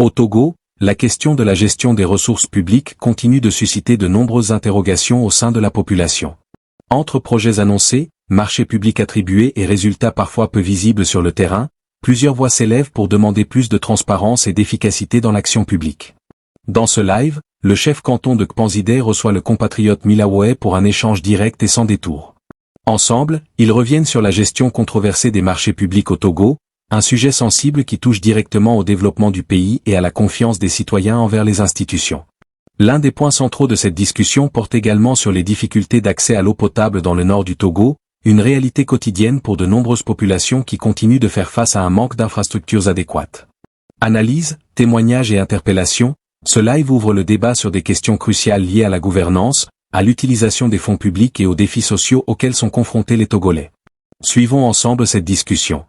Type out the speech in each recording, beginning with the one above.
Au Togo, la question de la gestion des ressources publiques continue de susciter de nombreuses interrogations au sein de la population. Entre projets annoncés, marchés publics attribués et résultats parfois peu visibles sur le terrain, plusieurs voix s'élèvent pour demander plus de transparence et d'efficacité dans l'action publique. Dans ce live, le chef canton de Kpanzidé reçoit le compatriote Milawe pour un échange direct et sans détour. Ensemble, ils reviennent sur la gestion controversée des marchés publics au Togo, un sujet sensible qui touche directement au développement du pays et à la confiance des citoyens envers les institutions. L'un des points centraux de cette discussion porte également sur les difficultés d'accès à l'eau potable dans le nord du Togo, une réalité quotidienne pour de nombreuses populations qui continuent de faire face à un manque d'infrastructures adéquates. Analyse, témoignages et interpellations, ce live ouvre le débat sur des questions cruciales liées à la gouvernance, à l'utilisation des fonds publics et aux défis sociaux auxquels sont confrontés les Togolais. Suivons ensemble cette discussion.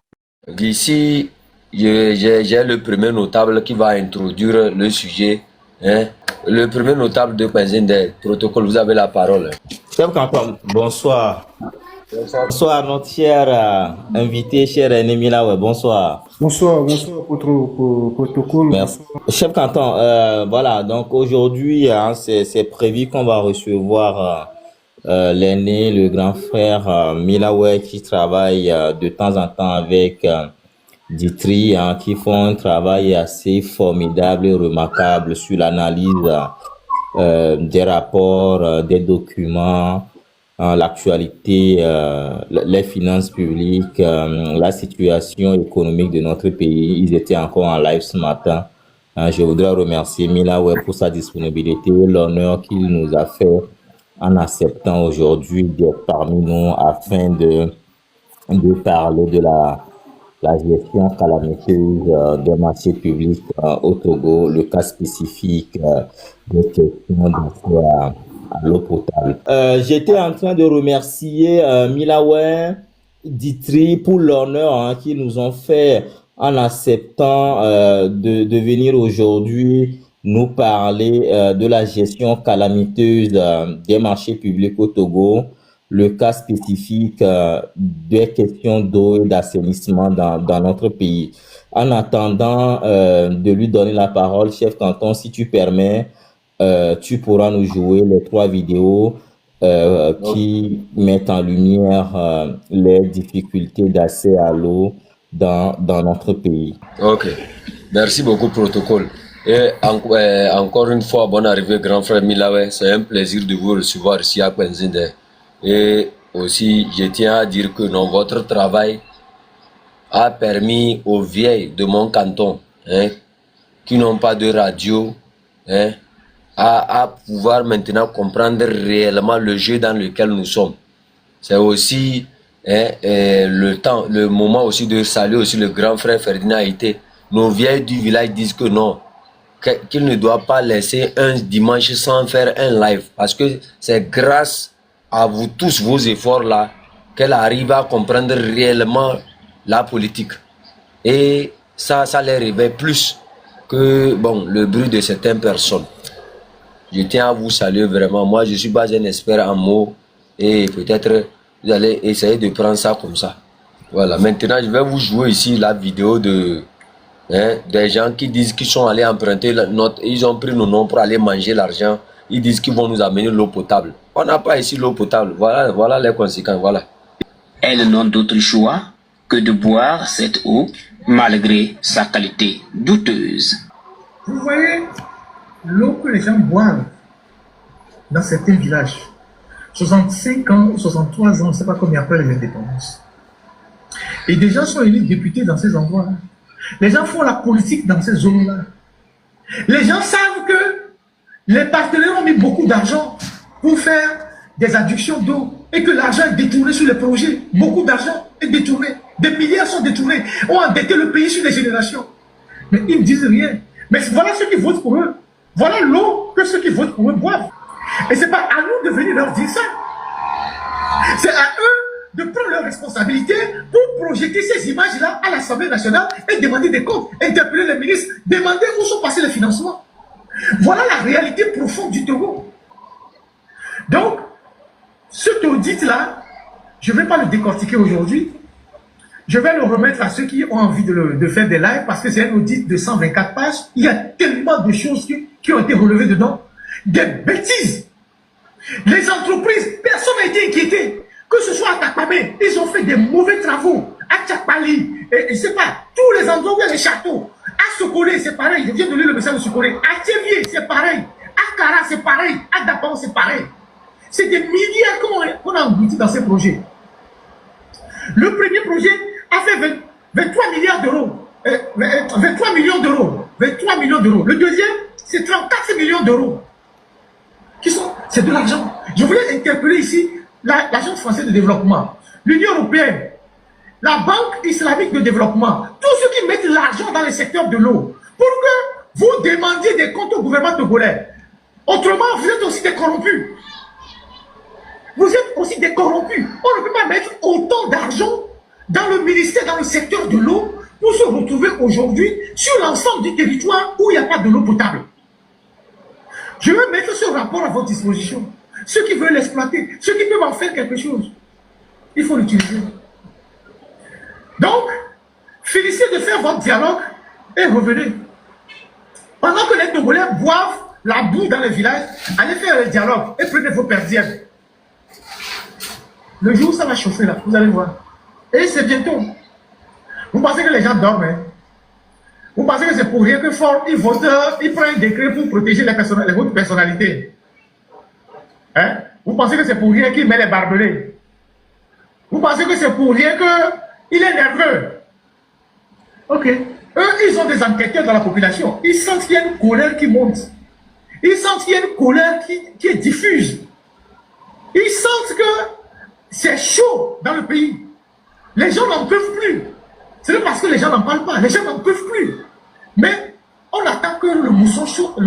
D'ici, j'ai le premier notable qui va introduire le sujet. Le premier notable de Kpanzidé, protocole, vous avez la parole. Chef Canton, bonsoir. Bonsoir notre cher invité, cher ennemi là, bonsoir. Bonsoir, protocole. Merci. Chef Canton, voilà, donc aujourd'hui, c'est prévu qu'on va recevoir l'aîné, le grand frère Milawe qui travaille de temps en temps avec Ditri, qui font un travail assez formidable et remarquable sur l'analyse des rapports, des documents, l'actualité, les finances publiques, la situation économique de notre pays. Ils étaient encore en live ce matin. Je voudrais remercier Milawe pour sa disponibilité et l'honneur qu'il nous a fait en acceptant aujourd'hui d'être parmi nous afin de parler de la gestion calamiteuse des marchés publics au Togo, le cas spécifique des questions d'accès à l'eau potable. J'étais en train de remercier Milawe, Ditri pour l'honneur qu'ils nous ont fait en acceptant de venir aujourd'hui nous parler de la gestion calamiteuse des marchés publics au Togo, le cas spécifique des questions d'eau et d'assainissement dans notre pays. En attendant de lui donner la parole, chef Canton, si tu permets, tu pourras nous jouer les 3 vidéos qui mettent en lumière les difficultés d'accès à l'eau dans notre pays. Ok, merci beaucoup, protocole. Et encore une fois, bonne arrivée, grand frère Milawe. C'est un plaisir de vous recevoir ici à Kpanzidé. Et aussi, je tiens à dire que votre travail a permis aux vieilles de mon canton, qui n'ont pas de radio, à pouvoir maintenant comprendre réellement le jeu dans lequel nous sommes. C'est aussi le moment aussi de saluer aussi le grand frère Ferdinand Haïté. Nos vieilles du village disent que non, qu'il ne doit pas laisser un dimanche sans faire un live, parce que c'est grâce à vous tous vos efforts là qu'elle arrive à comprendre réellement la politique, et ça les réveille plus que le bruit de certaines personnes. Je tiens à vous saluer vraiment. Moi je suis pas un expert en mots, et peut-être vous allez essayer de prendre ça comme ça. Voilà, maintenant je vais vous jouer ici la vidéo de des gens qui disent qu'ils sont allés emprunter ils ont pris nos noms pour aller manger l'argent. Ils disent qu'ils vont nous amener l'eau potable. On n'a pas ici l'eau potable. Voilà les conséquences. Voilà. Elles n'ont d'autre choix que de boire cette eau malgré sa qualité douteuse. Vous voyez l'eau que les gens boivent dans certains villages. 65 ans ou 63 ans, on ne sait pas combien après les indépendances. Et des gens sont élus députés dans ces endroits-là. Les gens font la politique dans ces zones-là. Les gens savent que les partenaires ont mis beaucoup d'argent pour faire des adductions d'eau et que l'argent est détourné sur les projets. Beaucoup d'argent est détourné. Des milliards sont détournés. Ont endetté le pays sur les générations. Mais ils ne disent rien. Mais voilà ceux qui votent pour eux. Voilà l'eau que ceux qui votent pour eux boivent. Et ce n'est pas à nous de venir leur dire ça. C'est à eux de prendre leurs responsabilités pour projeter ces images-là à l'Assemblée nationale et demander des comptes, interpeller les ministres, demander où sont passés les financements. Voilà la réalité profonde du Togo. Donc, ce audit-là, je ne vais pas le décortiquer aujourd'hui. Je vais le remettre à ceux qui ont envie de faire des lives parce que c'est un audit de 124 pages. Il y a tellement de choses qui ont été relevées dedans. Des bêtises. Les entreprises, personne n'a été inquiété. Que ce soit à Takpamé, ils ont fait des mauvais travaux. À Tchakpali, et je ne sais pas, tous les endroits où il y a les châteaux. À Sokoré, c'est pareil. Je viens de lire le message de Sokoré. À Tchévier, c'est pareil. À Kara, c'est pareil. À Dapan, c'est pareil. C'est des milliards qu'on a engloutis dans ces projets. Le premier projet a fait 23 milliards d'euros. 23 millions d'euros. 23 millions d'euros. Le deuxième, c'est 34 millions d'euros. C'est de l'argent. Je voulais interpeller ici l'Agence française de développement, l'Union européenne, la Banque islamique de développement, tous ceux qui mettent l'argent dans le secteur de l'eau, pour que vous demandiez des comptes au gouvernement togolais. Autrement, vous êtes aussi des corrompus. Vous êtes aussi des corrompus. On ne peut pas mettre autant d'argent dans le ministère, dans le secteur de l'eau, pour se retrouver aujourd'hui sur l'ensemble du territoire où il n'y a pas de l'eau potable. Je vais mettre ce rapport à votre disposition. Ceux qui veulent l'exploiter, ceux qui peuvent en faire quelque chose, il faut l'utiliser. Donc, finissez de faire votre dialogue et revenez. Pendant que les Togolais boivent la boue dans les villages, allez faire le dialogue et prenez vos perdiennes. Le jour où ça va chauffer là, vous allez voir. Et c'est bientôt. Vous pensez que les gens dorment, hein? Vous pensez que c'est pour rien que Ford, il vote, il prend un décret pour protéger les autres personnalités. Hein? Vous pensez que c'est pour rien qu'il met les barbelés. Vous pensez que c'est pour rien qu'il est nerveux. Ok. Eux, ils ont des enquêteurs dans la population. Ils sentent qu'il y a une colère qui monte. Ils sentent qu'il y a une colère qui est diffuse. Ils sentent que c'est chaud dans le pays. Les gens n'en peuvent plus. C'est parce que les gens n'en parlent pas. Les gens n'en peuvent plus. Mais on attend que le bouton saute.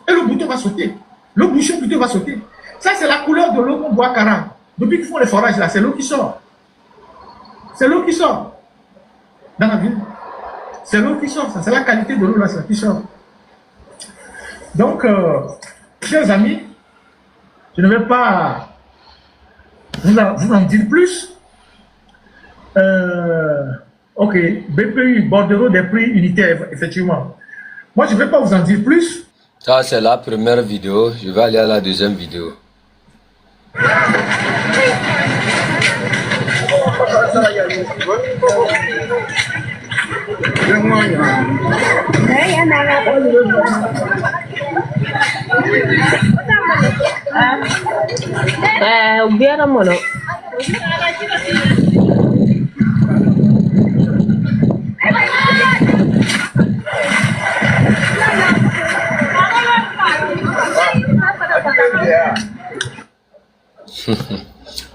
Et le bouton va sauter. Le bouchon plutôt va sauter. Ça, c'est la couleur de l'eau qu'on boit à Kara. Depuis qu'ils font les forages là, c'est l'eau qui sort. C'est l'eau qui sort. Dans la ville. C'est l'eau qui sort. C'est la qualité de l'eau là, qui sort. Donc, chers amis, je ne vais pas vous en dire plus. Ok, BPU, bordereau des prix unitaires, effectivement. Moi, je ne vais pas vous en dire plus. Ça, c'est la première vidéo. Je vais aller à la deuxième vidéo.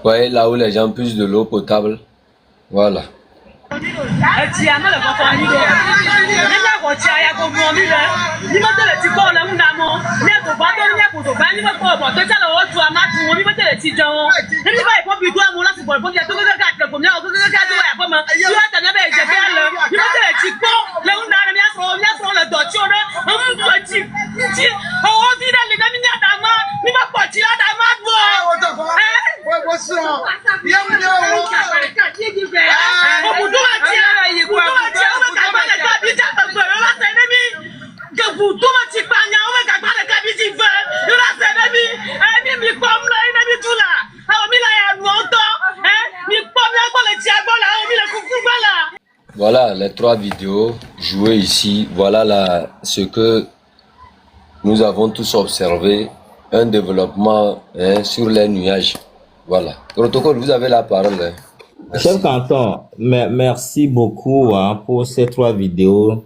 Voyez là où les gens puissent de l'eau potable. Voilà. Voilà les trois vidéos jouées ici. Voilà ce que nous avons tous observé. Un développement sur les nuages. Voilà. Protocole, vous avez la parole. Merci. Chef Canton, merci beaucoup pour ces trois vidéos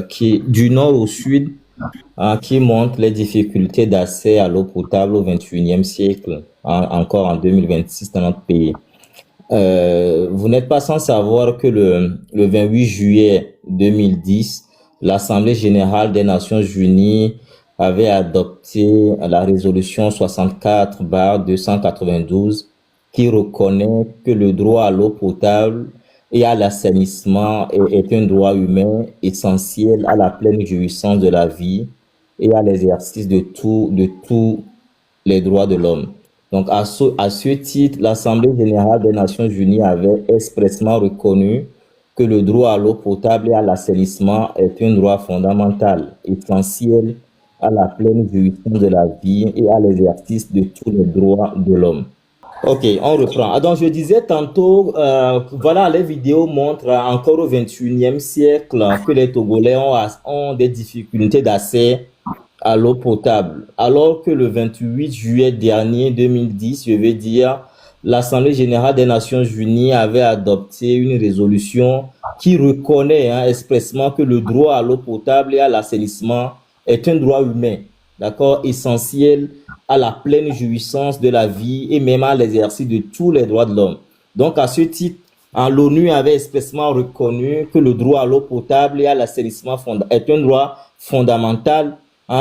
qui, du nord au sud, qui montrent les difficultés d'accès à l'eau potable au XXIe siècle, encore en 2026 dans notre pays. Vous n'êtes pas sans savoir que le 28 juillet 2010, l'Assemblée générale des Nations unies avait adopté la résolution 64/292 qui reconnaît que le droit à l'eau potable et à l'assainissement est un droit humain essentiel à la pleine jouissance de la vie et à l'exercice de tous les droits de l'homme. Donc, à ce titre, l'Assemblée générale des Nations unies avait expressément reconnu que le droit à l'eau potable et à l'assainissement est un droit fondamental, essentiel à la pleine jouissance de la vie et à l'exercice de tous les droits de l'homme. Ok, on reprend. Donc, je disais tantôt, voilà, les vidéos montrent encore au 21e siècle que les Togolais ont des difficultés d'accès à l'eau potable. Alors que le 28 juillet dernier, 2010, je veux dire, l'Assemblée générale des Nations unies avait adopté une résolution qui reconnaît expressément que le droit à l'eau potable et à l'assainissement est un droit humain, d'accord, essentiel à la pleine jouissance de la vie et même à l'exercice de tous les droits de l'homme. Donc, à ce titre, l'ONU avait expressément reconnu que le droit à l'eau potable et à l'assainissement est un droit fondamental,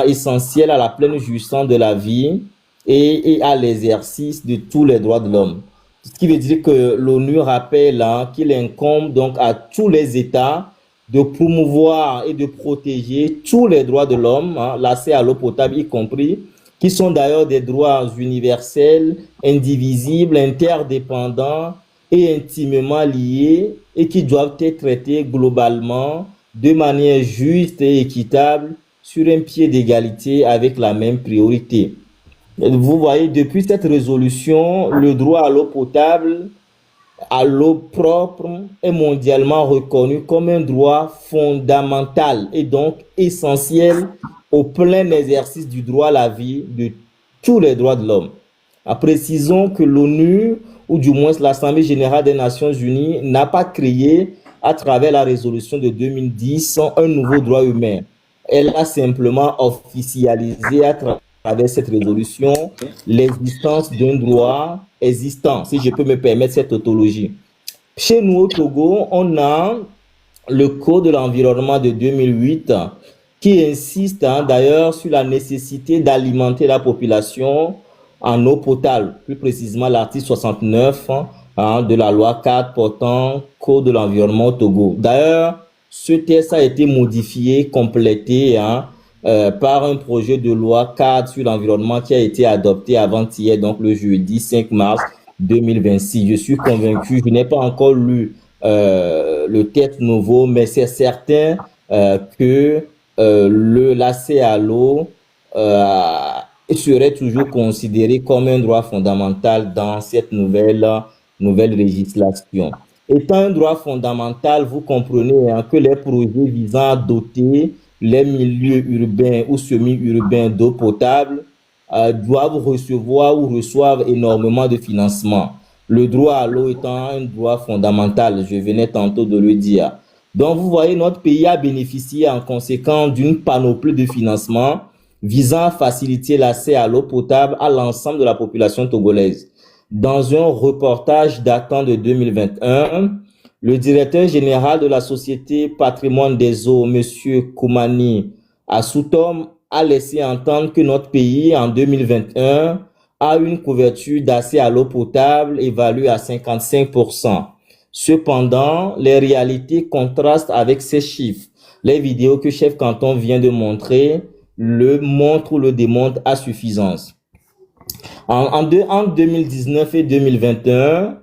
essentiel à la pleine jouissance de la vie et à l'exercice de tous les droits de l'homme. Ce qui veut dire que l'ONU rappelle qu'il incombe donc à tous les États de promouvoir et de protéger tous les droits de l'homme, l'accès à l'eau potable y compris, qui sont d'ailleurs des droits universels, indivisibles, interdépendants et intimement liés et qui doivent être traités globalement de manière juste et équitable sur un pied d'égalité avec la même priorité. Vous voyez, depuis cette résolution, le droit à l'eau potable, à l'eau propre est mondialement reconnu comme un droit fondamental et donc essentiel au plein exercice du droit à la vie de tous les droits de l'homme. Précisons que l'ONU, ou du moins l'Assemblée générale des Nations unies, n'a pas créé à travers la résolution de 2010 un nouveau droit humain. Elle a simplement officialisé à travers cette résolution l'existence d'un droit existant, si je peux me permettre cette tautologie. Chez nous au Togo, on a le Code de l'environnement de 2008 qui insiste d'ailleurs sur la nécessité d'alimenter la population en eau potable, plus précisément l'article 69 de la loi 4 portant Code de l'environnement au Togo. D'ailleurs, ce texte a été modifié, complété par un projet de loi cadre sur l'environnement qui a été adopté avant-hier, donc le jeudi 5 mars 2026. Je suis convaincu, je n'ai pas encore lu le texte nouveau, mais c'est certain que l'accès à l'eau serait toujours considéré comme un droit fondamental dans cette nouvelle législation. Étant un droit fondamental, vous comprenez que les projets visant à doter les milieux urbains ou semi-urbains d'eau potable doivent recevoir ou reçoivent énormément de financement. Le droit à l'eau étant un droit fondamental, je venais tantôt de le dire. Donc, vous voyez, notre pays a bénéficié en conséquence d'une panoplie de financements visant à faciliter l'accès à l'eau potable à l'ensemble de la population togolaise. Dans un reportage datant de 2021, le directeur général de la Société Patrimoine des eaux, M. Koumani Assoutom, a laissé entendre que notre pays, en 2021, a une couverture d'accès à l'eau potable évaluée à 55%. Cependant, les réalités contrastent avec ces chiffres. Les vidéos que Chef Canton vient de montrer le montrent ou le démontrent à suffisance. En 2019 et 2021,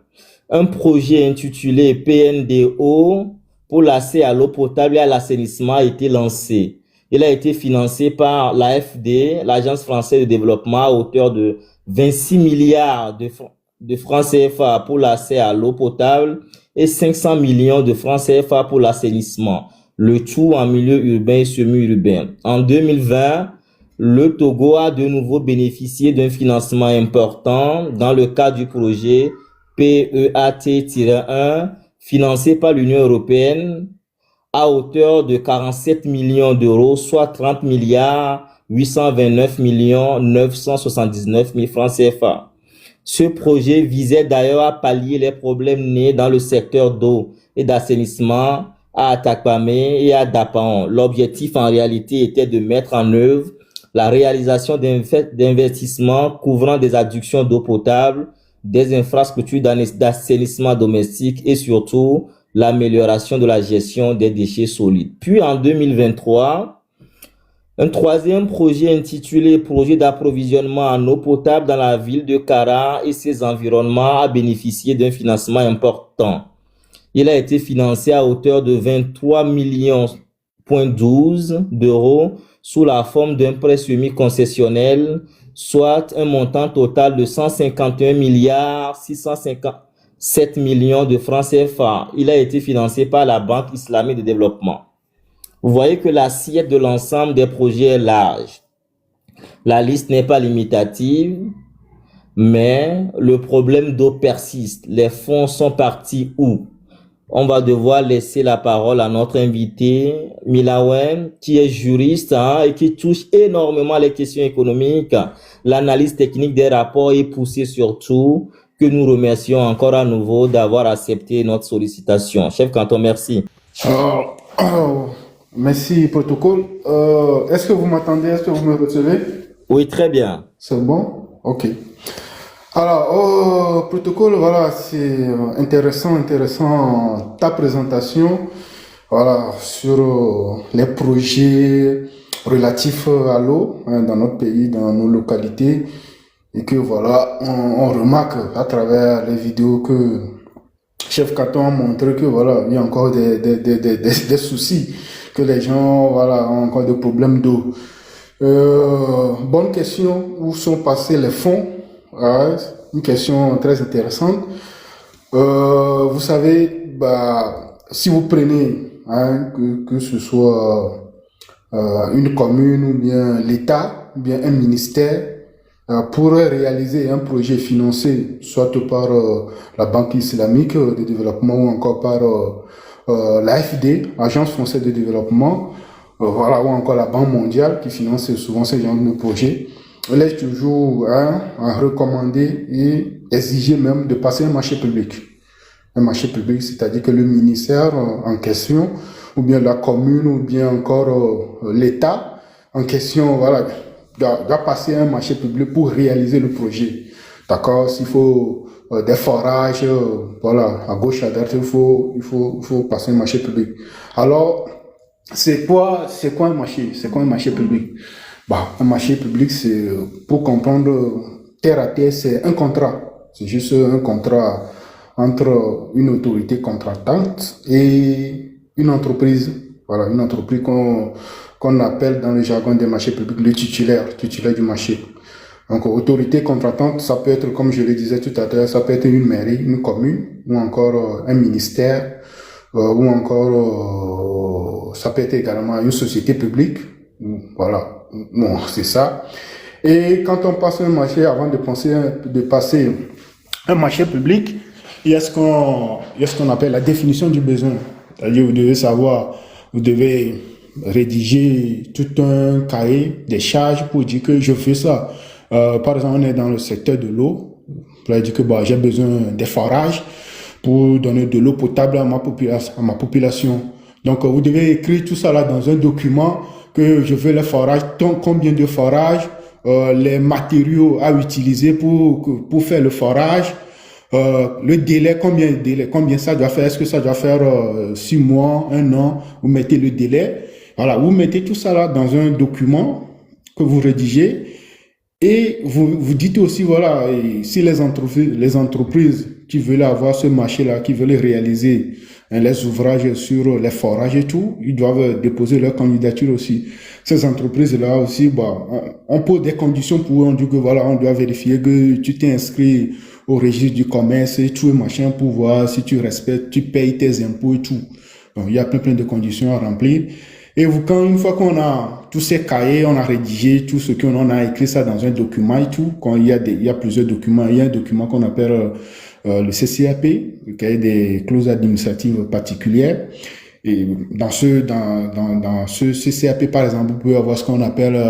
un projet intitulé PNDO pour l'accès à l'eau potable et à l'assainissement a été lancé. Il a été financé par l'AFD, l'Agence française de développement, à hauteur de 26 milliards de francs CFA pour l'accès à l'eau potable et 500 millions de francs CFA pour l'assainissement, le tout en milieu urbain et semi-urbain. En 2020, le Togo a de nouveau bénéficié d'un financement important dans le cadre du projet PEAT-1 financé par l'Union européenne à hauteur de 47 millions d'euros, soit 30 milliards 829 millions 979 000 francs CFA. Ce projet visait d'ailleurs à pallier les problèmes nés dans le secteur d'eau et d'assainissement à Atakpamé et à Dapaon. L'objectif en réalité était de mettre en œuvre la réalisation d'investissements couvrant des adductions d'eau potable, des infrastructures d'assainissement domestique et surtout l'amélioration de la gestion des déchets solides. Puis en 2023, Un troisième projet intitulé Projet d'approvisionnement en eau potable dans la ville de Kara et ses environnements a bénéficié d'un financement important. Il a été financé à hauteur de 23 millions d'euros sous la forme d'un prêt semi-concessionnel, soit un montant total de 151 milliards 657 millions de francs CFA. Il a été financé par la Banque islamique de développement. Vous voyez que l'assiette de l'ensemble des projets est large. La liste n'est pas limitative, mais le problème d'eau persiste. Les fonds sont partis où? On va devoir laisser la parole à notre invité, Milawen, qui est juriste et qui touche énormément les questions économiques. L'analyse technique des rapports est poussée surtout, que nous remercions encore à nouveau d'avoir accepté notre sollicitation. Chef Canton, merci. Merci, protocole. Est-ce que vous m'entendez? Est-ce que vous me recevez? Oui, très bien. C'est bon? Ok. Alors, protocole, voilà, c'est intéressant ta présentation, voilà, sur les projets relatifs à l'eau dans notre pays, dans nos localités, et que voilà, on remarque à travers les vidéos que Chef Canton a montré que voilà, il y a encore des soucis, que les gens voilà ont encore des problèmes d'eau. Bonne question, où sont passés les fonds? Une question très intéressante. Vous savez, si vous prenez que ce soit une commune ou bien l'État, ou bien un ministère, pourrait réaliser un projet financé soit par la Banque islamique de développement ou encore par l'AFD, Agence française de développement, voilà, ou encore la Banque mondiale qui finance souvent ce genre de projets. Elle est toujours à recommander et exiger même de passer un marché public. Un marché public, c'est-à-dire que le ministère en question, ou bien la commune, ou bien encore l'État en question, voilà, doit passer un marché public pour réaliser le projet. D'accord? S'il faut des forages, voilà, à gauche, à droite, il faut passer un marché public. Alors, c'est quoi un marché? C'est quoi un marché public? Un marché public, c'est, pour comprendre terre à terre, c'est un contrat. C'est juste un contrat entre une autorité contractante et une entreprise. Voilà, une entreprise qu'on appelle dans le jargon des marchés publics le titulaire du marché. Donc, autorité contractante, ça peut être, comme je le disais tout à l'heure, ça peut être une mairie, une commune, ou encore un ministère, ou encore, ça peut être également une société publique. Voilà. Bon, c'est ça. Et quand on passe un marché, avant de passer un marché public, il y a ce qu'on appelle la définition du besoin. C'est-à-dire, vous devez savoir, vous devez rédiger tout un cahier des charges pour dire que je fais ça. Par exemple, on est dans le secteur de l'eau. Pour dire que j'ai besoin des forages pour donner de l'eau potable à ma population. Donc, vous devez écrire tout ça là dans un document que je veux les forages, combien de forages, les matériaux à utiliser pour faire le forage, le délai, combien ça doit faire, est-ce que ça doit faire 6 mois, 1 an, vous mettez le délai, voilà, vous mettez tout ça là dans un document que vous rédigez et vous dites aussi, voilà, si les entreprises qui veulent avoir ce marché là, qui veulent réaliser les ouvrages sur les forages et tout, ils doivent déposer leur candidature aussi. Ces entreprises-là aussi, on pose des conditions pour eux, on dit que voilà, on doit vérifier que tu t'es inscrit au registre du commerce et tout, machin, pour voir si tu respectes, tu payes tes impôts et tout. Donc, il y a plein de conditions à remplir. Et une fois qu'on a tous ces cahiers, on a rédigé tout ce qu'on a écrit ça dans un document et tout, quand il y a plusieurs documents, il y a un document qu'on appelle le CCAP, le cahier des clauses administratives particulières. Et dans ce CCAP, par exemple, vous pouvez avoir ce qu'on appelle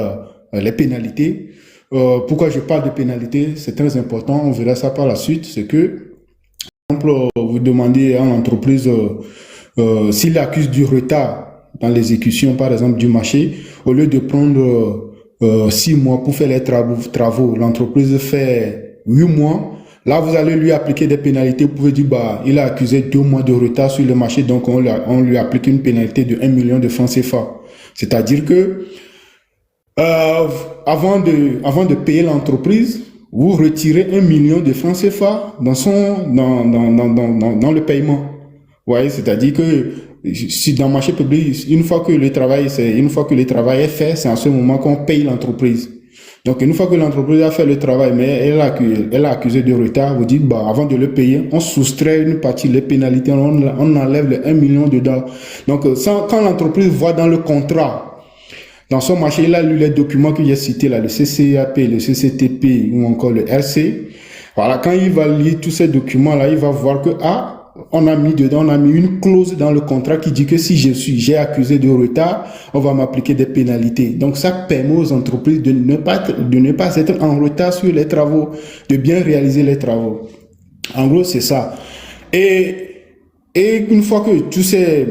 les pénalités. Pourquoi je parle de pénalités? C'est très important, on verra ça par la suite. C'est que, par exemple, vous demandez à l'entreprise s'il accuse du retard dans l'exécution, par exemple, du marché, au lieu de prendre 6 mois pour faire les travaux, l'entreprise fait 8 mois. Là, vous allez lui appliquer des pénalités. Vous pouvez dire, il a accusé 2 mois de retard sur le marché, donc on lui applique une pénalité de 1 million de francs CFA. C'est-à-dire que Euh, avant de payer l'entreprise, vous retirez 1 million de francs CFA dans le paiement. Vous voyez, c'est-à-dire que si dans le marché public, une fois que le travail est fait, c'est en ce moment qu'on paye l'entreprise. Donc, une fois que l'entreprise a fait le travail, mais elle a accusé de retard, vous dites, bah, avant de le payer, on soustrait une partie des pénalités, on enlève les 1 million dedans. Donc, quand l'entreprise voit dans le contrat, dans son marché, il a lu les documents que j'ai cités là, le CCAP, le CCTP ou encore le RC. Voilà, quand il va lire tous ces documents-là, il va voir que, on a mis une clause dans le contrat qui dit que si j'ai accusé de retard, on va m'appliquer des pénalités. Donc, ça permet aux entreprises de ne pas être en retard sur les travaux, de bien réaliser les travaux. En gros, c'est ça. Et une fois que tous ces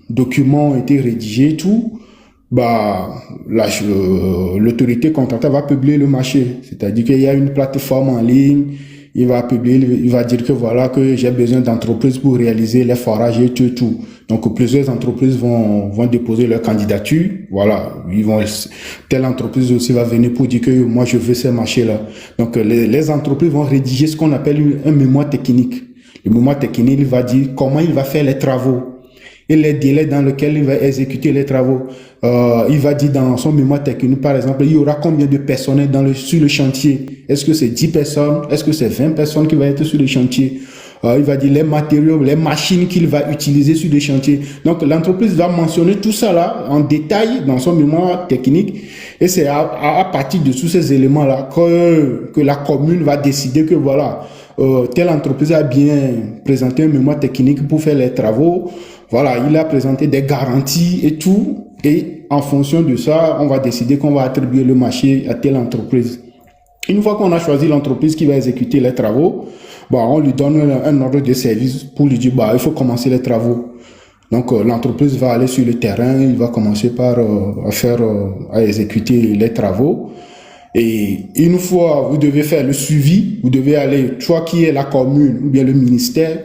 documents ont été rédigés, l'autorité contractante va publier le marché. C'est-à-dire qu'il y a une plateforme en ligne, il va dire que voilà, que j'ai besoin d'entreprises pour réaliser les forages et tout. Donc, plusieurs entreprises vont déposer leur candidature. Voilà. Telle entreprise aussi va venir pour dire que moi, je veux ces marchés-là. Donc, les entreprises vont rédiger ce qu'on appelle un mémoire technique. Le mémoire technique, il va dire comment il va faire les travaux et les délais dans lesquels il va exécuter les travaux. Il va dire dans son mémoire technique, par exemple, il y aura combien de personnel sur le chantier. Est-ce que c'est 10 personnes? Est-ce que c'est 20 personnes qui vont être sur le chantier? Il va dire les matériaux, les machines qu'il va utiliser sur le chantier. Donc, l'entreprise va mentionner tout ça là en détail dans son mémoire technique. Et c'est à partir de tous ces éléments-là que la commune va décider que voilà, telle entreprise a bien présenté un mémoire technique pour faire les travaux. Voilà, il a présenté des garanties et tout. Et en fonction de ça, on va décider qu'on va attribuer le marché à telle entreprise. Une fois qu'on a choisi l'entreprise qui va exécuter les travaux, on lui donne un ordre de service pour lui dire, il faut commencer les travaux. Donc, l'entreprise va aller sur le terrain, il va commencer par à exécuter les travaux. Et une fois, vous devez faire le suivi, vous devez aller, soit qui est la commune ou bien le ministère,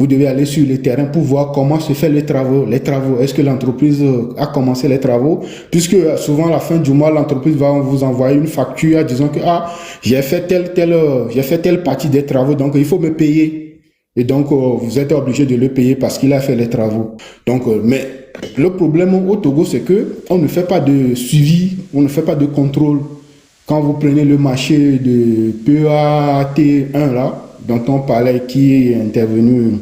vous devez aller sur le terrain pour voir comment se fait les travaux. Les travaux, est-ce que l'entreprise a commencé les travaux? Puisque souvent à la fin du mois, l'entreprise va vous envoyer une facture disant que j'ai fait telle partie des travaux, donc il faut me payer. Et donc vous êtes obligé de le payer parce qu'il a fait les travaux. Donc, mais le problème au Togo, c'est que on ne fait pas de suivi, on ne fait pas de contrôle. Quand vous prenez le marché de PEAT1 là, dont on parlait, qui est intervenu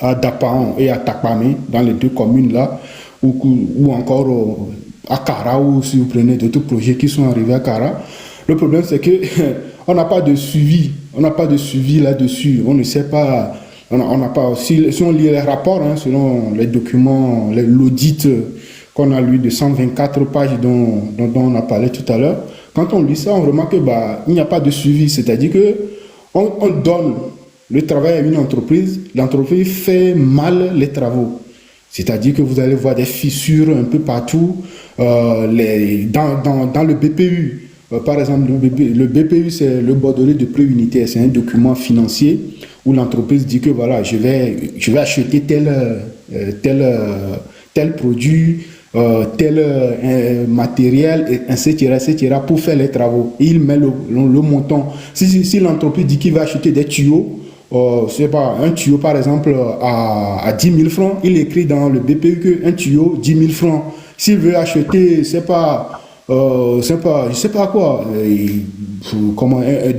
à Dapaon et à Takpamé, dans les deux communes là, ou encore à Kara, ou si vous prenez d'autres projets qui sont arrivés à Kara. Le problème, c'est que on n'a pas de suivi, là-dessus. On ne sait pas, on n'a pas. Si on lit les rapports, selon les documents, l'audit qu'on a lu de 124 pages dont on a parlé tout à l'heure, quand on lit ça, on remarque que il n'y a pas de suivi, c'est-à-dire que on donne le travail à une entreprise, l'entreprise fait mal les travaux. C'est-à-dire que vous allez voir des fissures un peu partout. Dans le BPU, par exemple, le BPU, c'est le bordereau de prix unitaire. C'est un document financier où l'entreprise dit que voilà, je vais acheter tel produit, tel matériel, etc., pour faire les travaux. Et il met le montant. Si l'entreprise dit qu'il va acheter des tuyaux, c'est pas un tuyau par exemple à 10 000 francs, il écrit dans le BPU que un tuyau 10 000 francs. S'il veut acheter, je sais pas quoi,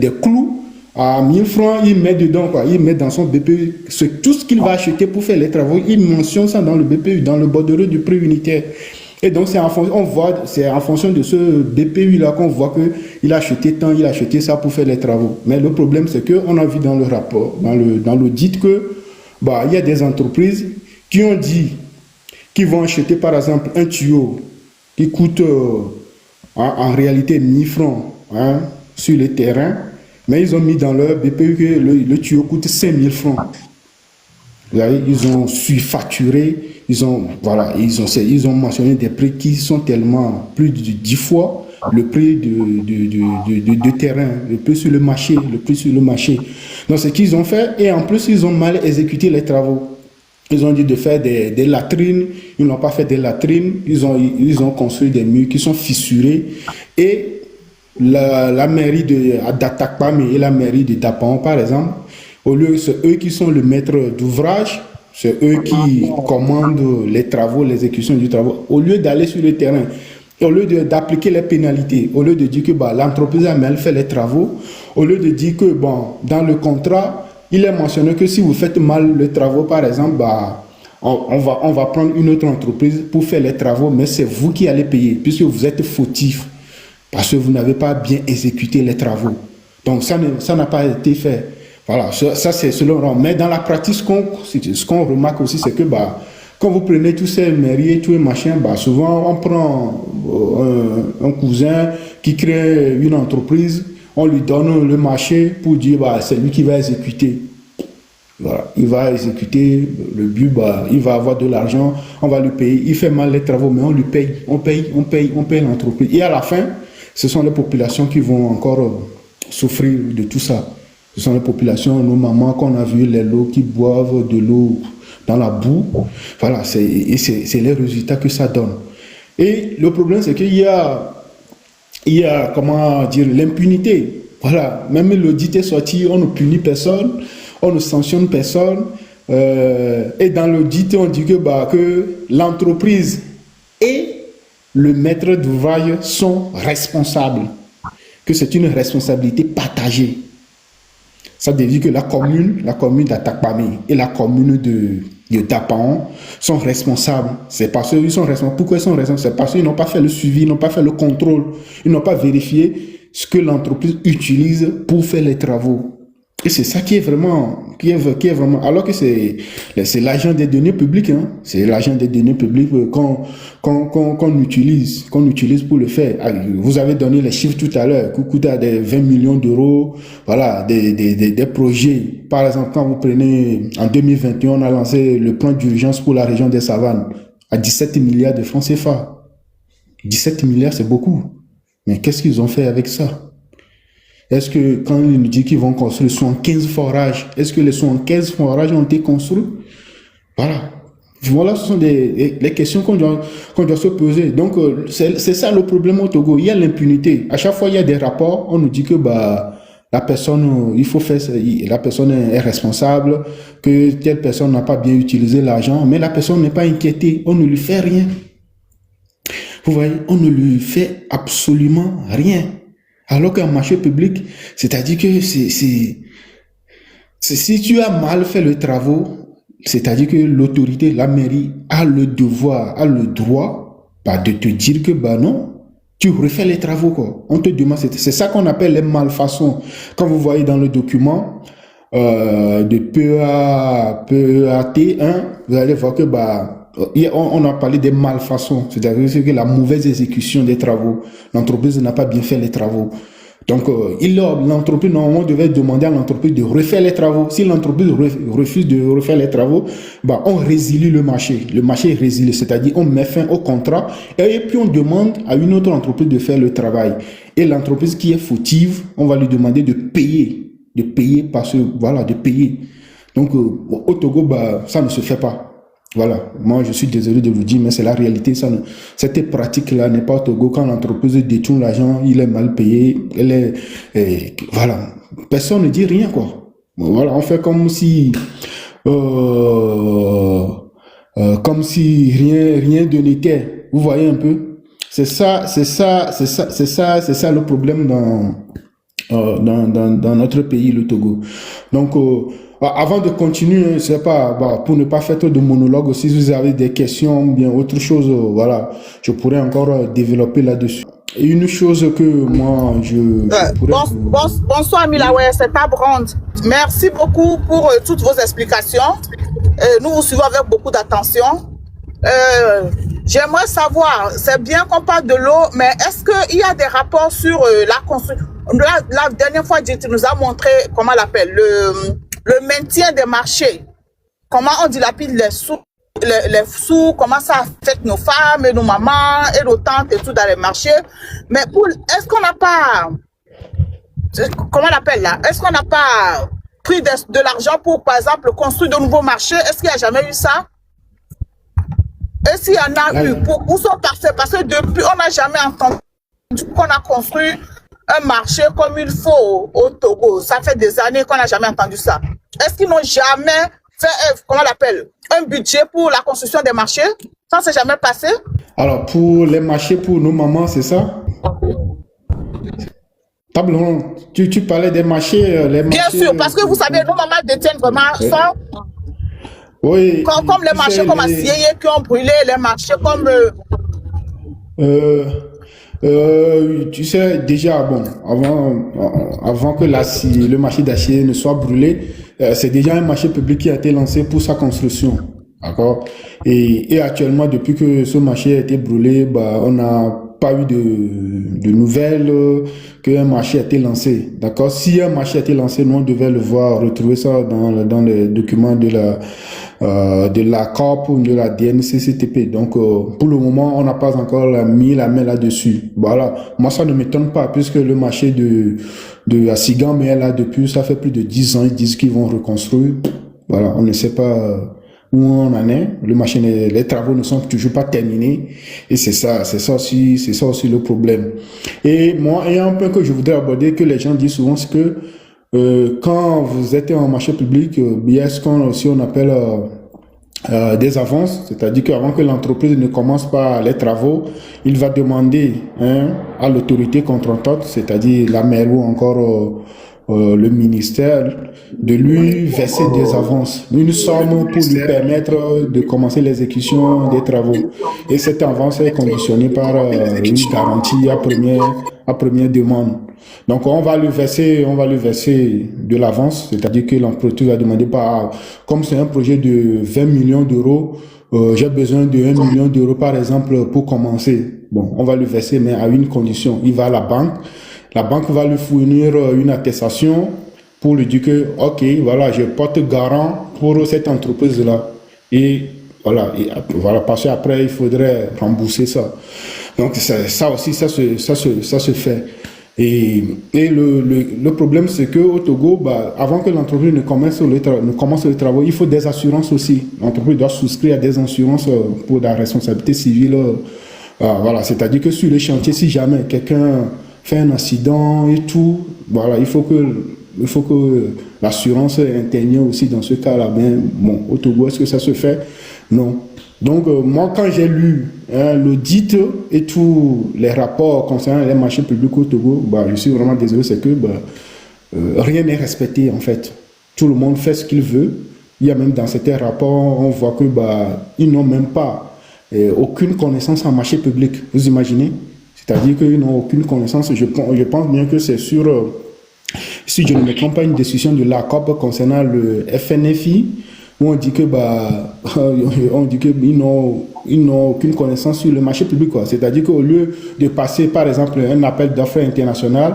des clous à 1000 francs, il met dedans quoi, il met dans son BPU tout ce qu'il va acheter pour faire les travaux, il mentionne ça dans le BPU, dans le bordereau du prix unitaire. Et donc c'est en fonction de ce BPU là qu'on voit que il a acheté tant, il a acheté ça pour faire les travaux. Mais le problème c'est que on a vu dans le rapport, dans l'audit que il y a des entreprises qui ont dit qu'ils vont acheter par exemple un tuyau qui coûte en réalité 1000 francs sur le terrain, mais ils ont mis dans leur BPU que le tuyau coûte 5000 francs. Ils ont surfacturé, ils ont mentionné des prix qui sont tellement plus de 10 fois le prix de terrain, le prix sur le marché. Donc, c'est ce qu'ils ont fait, et en plus, ils ont mal exécuté les travaux. Ils ont dit de faire des latrines, ils n'ont pas fait des latrines, ils ont construit des murs qui sont fissurés. Et la mairie d'Atakpame et la mairie de Dapan, par exemple, au lieu, c'est eux qui sont le maître d'ouvrage, c'est eux qui commandent les travaux, l'exécution du travail. Au lieu d'aller sur le terrain, au lieu d'appliquer les pénalités, au lieu de dire que l'entreprise a mal fait les travaux, au lieu de dire que dans le contrat, il est mentionné que si vous faites mal les travaux, par exemple, on va prendre une autre entreprise pour faire les travaux, mais c'est vous qui allez payer, puisque vous êtes fautif, parce que vous n'avez pas bien exécuté les travaux. Donc ça n'a pas été fait. Voilà, ça c'est selon. Mais dans la pratique, ce qu'on remarque aussi, c'est que quand vous prenez tous ces mairies, tous les machins, souvent on prend un cousin qui crée une entreprise, on lui donne le marché pour dire c'est lui qui va exécuter. Voilà, il va exécuter le but, il va avoir de l'argent, on va lui payer, il fait mal les travaux, mais on lui paye, on paye l'entreprise. Et à la fin, ce sont les populations qui vont encore souffrir de tout ça. Ce sont les populations, nos mamans qu'on a vu, les lots qui boivent de l'eau dans la boue. Voilà, c'est les résultats que ça donne. Et le problème, c'est qu'il y a, comment dire, l'impunité. Voilà, même l'audit est sorti, on ne punit personne, on ne sanctionne personne. Et dans l'audit, on dit que l'entreprise et le maître d'ouvrage sont responsables, que c'est une responsabilité partagée. Ça veut dire que la commune d'Atakpame et la commune de Dapan sont responsables. C'est parce qu'ils sont responsables. Pourquoi ils sont responsables? C'est parce qu'ils n'ont pas fait le suivi, ils n'ont pas fait le contrôle, ils n'ont pas vérifié ce que l'entreprise utilise pour faire les travaux. Et c'est ça qui est vraiment, alors que c'est l'argent des données publiques, hein. C'est l'argent des données publiques qu'on utilise pour le faire. Vous avez donné les chiffres tout à l'heure, Kukuta des 20 millions d'euros, voilà, des projets. Par exemple, quand vous prenez, en 2021, on a lancé le plan d'urgence pour la région des Savanes à 17 milliards de francs CFA. 17 milliards, c'est beaucoup. Mais qu'est-ce qu'ils ont fait avec ça? Est-ce que quand ils nous disent qu'ils vont construire 75 forages, est-ce que les 75 forages ont été construits? Voilà, ce sont les questions qu'on doit se poser. Donc, c'est ça le problème au Togo. Il y a l'impunité. À chaque fois, il y a des rapports, on nous dit que la personne, il faut faire, la personne est responsable, que telle personne n'a pas bien utilisé l'argent, mais la personne n'est pas inquiétée, on ne lui fait rien. Vous voyez, on ne lui fait absolument rien. Alors qu'un marché public, c'est-à-dire que si tu as mal fait le travaux, c'est-à-dire que l'autorité, la mairie, a le devoir, a le droit de te dire que non, tu refais les travaux, quoi. On te demande, c'est ça qu'on appelle les malfaçons. Quand vous voyez dans le document de PEAT1, vous allez voir que on a parlé des malfaçons, c'est-à-dire que la mauvaise exécution des travaux, l'entreprise n'a pas bien fait les travaux. Donc, l'entreprise, normalement, devait demander à l'entreprise de refaire les travaux. Si l'entreprise refuse de refaire les travaux, on résilie le marché. Le marché est résilié, c'est-à-dire on met fin au contrat et puis on demande à une autre entreprise de faire le travail. Et l'entreprise qui est fautive, on va lui demander de payer parce que, voilà, de payer. Donc, au Togo, ça ne se fait pas. Voilà, moi je suis désolé de vous dire, mais c'est la réalité. Cette pratique-là n'est pas au Togo. Quand l'entreprise détourne l'argent, il est mal payé. Voilà, personne ne dit rien, quoi. Voilà, on fait comme si rien de n'était. Vous voyez un peu. C'est ça le problème dans notre pays, le Togo. Donc avant de continuer, je sais pas, pour ne pas faire trop de monologue, si vous avez des questions ou bien autre chose, voilà, je pourrais encore développer là-dessus. Et une chose que moi, bonsoir Milawe, c'est Tabrand. Merci beaucoup pour toutes vos explications. Nous vous suivons avec beaucoup d'attention. J'aimerais savoir, c'est bien qu'on parle de l'eau, mais est-ce qu'il y a des rapports sur la construction? La dernière fois, tu nous as montré, comment on l'appelle, le maintien des marchés, comment on dilapide les sous, comment ça affecte nos femmes et nos mamans et nos tantes et tout dans les marchés. Mais est-ce qu'on n'a pas, comment on appelle là, est-ce qu'on n'a pas pris de l'argent pour, par exemple, construire de nouveaux marchés? Est-ce qu'il n'y a jamais eu ça? Et s'il y en a eu, où sont passés? Parce que depuis, on n'a jamais entendu qu'on a construit un marché comme il faut au Togo. Ça fait des années qu'on n'a jamais entendu ça. Est-ce qu'ils n'ont jamais fait, comment on l'appelle, un budget pour la construction des marchés? Ça ne s'est jamais passé? Alors, pour les marchés, pour nos mamans, c'est ça? Tableau, tu parlais des marchés, les Bien marchés, sûr, parce que vous savez, nos mamans détiennent vraiment ça. Oui. Comme les marchés comme Asieye qui ont brûlé, les marchés comme... Tu sais, déjà, bon, avant que le marché d'Acier ne soit brûlé, c'est déjà un marché public qui a été lancé pour sa construction. D'accord? Et actuellement, depuis que ce marché a été brûlé, bah, on n'a pas eu de nouvelles qu'un marché a été lancé. D'accord? Si un marché a été lancé, nous, on devait le voir, retrouver ça dans les documents de la COP ou de la DNCCTP. Donc, pour le moment, on n'a pas encore mis la main là-dessus. Voilà. Moi, ça ne m'étonne pas, puisque le marché de Asigan, mais là, depuis, ça fait plus de 10 ans, ils disent qu'ils vont reconstruire. Voilà. On ne sait pas où on en est. Le marché, les travaux ne sont toujours pas terminés. Et c'est ça aussi le problème. Et moi, il y a un point que je voudrais aborder, que les gens disent souvent, c'est que quand vous êtes en marché public, il y a ce qu'on appelle des avances, c'est-à-dire qu'avant que l'entreprise ne commence pas les travaux, il va demander à l'autorité contractante, c'est-à-dire la maire ou encore le ministère, de lui verser des avances, une somme pour lui permettre de commencer l'exécution des travaux. Et cette avance est conditionnée par une garantie à première demande. Donc on va lui verser de l'avance, c'est-à-dire que l'entreprise va demander comme c'est un projet de 20 millions d'euros, j'ai besoin de 1 million d'euros par exemple pour commencer. Bon, on va lui verser, mais à une condition. Il va à la banque. La banque va lui fournir une attestation pour lui dire que, ok, voilà, je porte garant pour cette entreprise-là. Et voilà, parce qu'après, il faudrait rembourser ça. Donc, ça aussi, ça se fait. Et le problème, c'est qu'au Togo, avant que l'entreprise ne commence les travaux, il faut des assurances aussi. L'entreprise doit souscrire à des assurances pour la responsabilité civile. Voilà, c'est-à-dire que sur les chantiers, si jamais quelqu'un fait un accident et tout, voilà, il faut que l'assurance intervienne aussi dans ce cas-là. Mais bon, au Togo, est-ce que ça se fait? Non. Donc, moi, quand j'ai lu l'audit et tous les rapports concernant les marchés publics au Togo, je suis vraiment désolé, c'est que rien n'est respecté, en fait. Tout le monde fait ce qu'il veut. Il y a même dans certains rapports, on voit que ils n'ont même pas aucune connaissance en marché public. Vous imaginez? C'est-à-dire qu'ils n'ont aucune connaissance. Je pense bien que c'est sur, si je ne me trompe pas, une décision de la COP concernant le FNFI, où on dit que ils n'ont aucune connaissance sur le marché public, quoi. C'est-à-dire qu'au lieu de passer, par exemple, un appel d'offres international,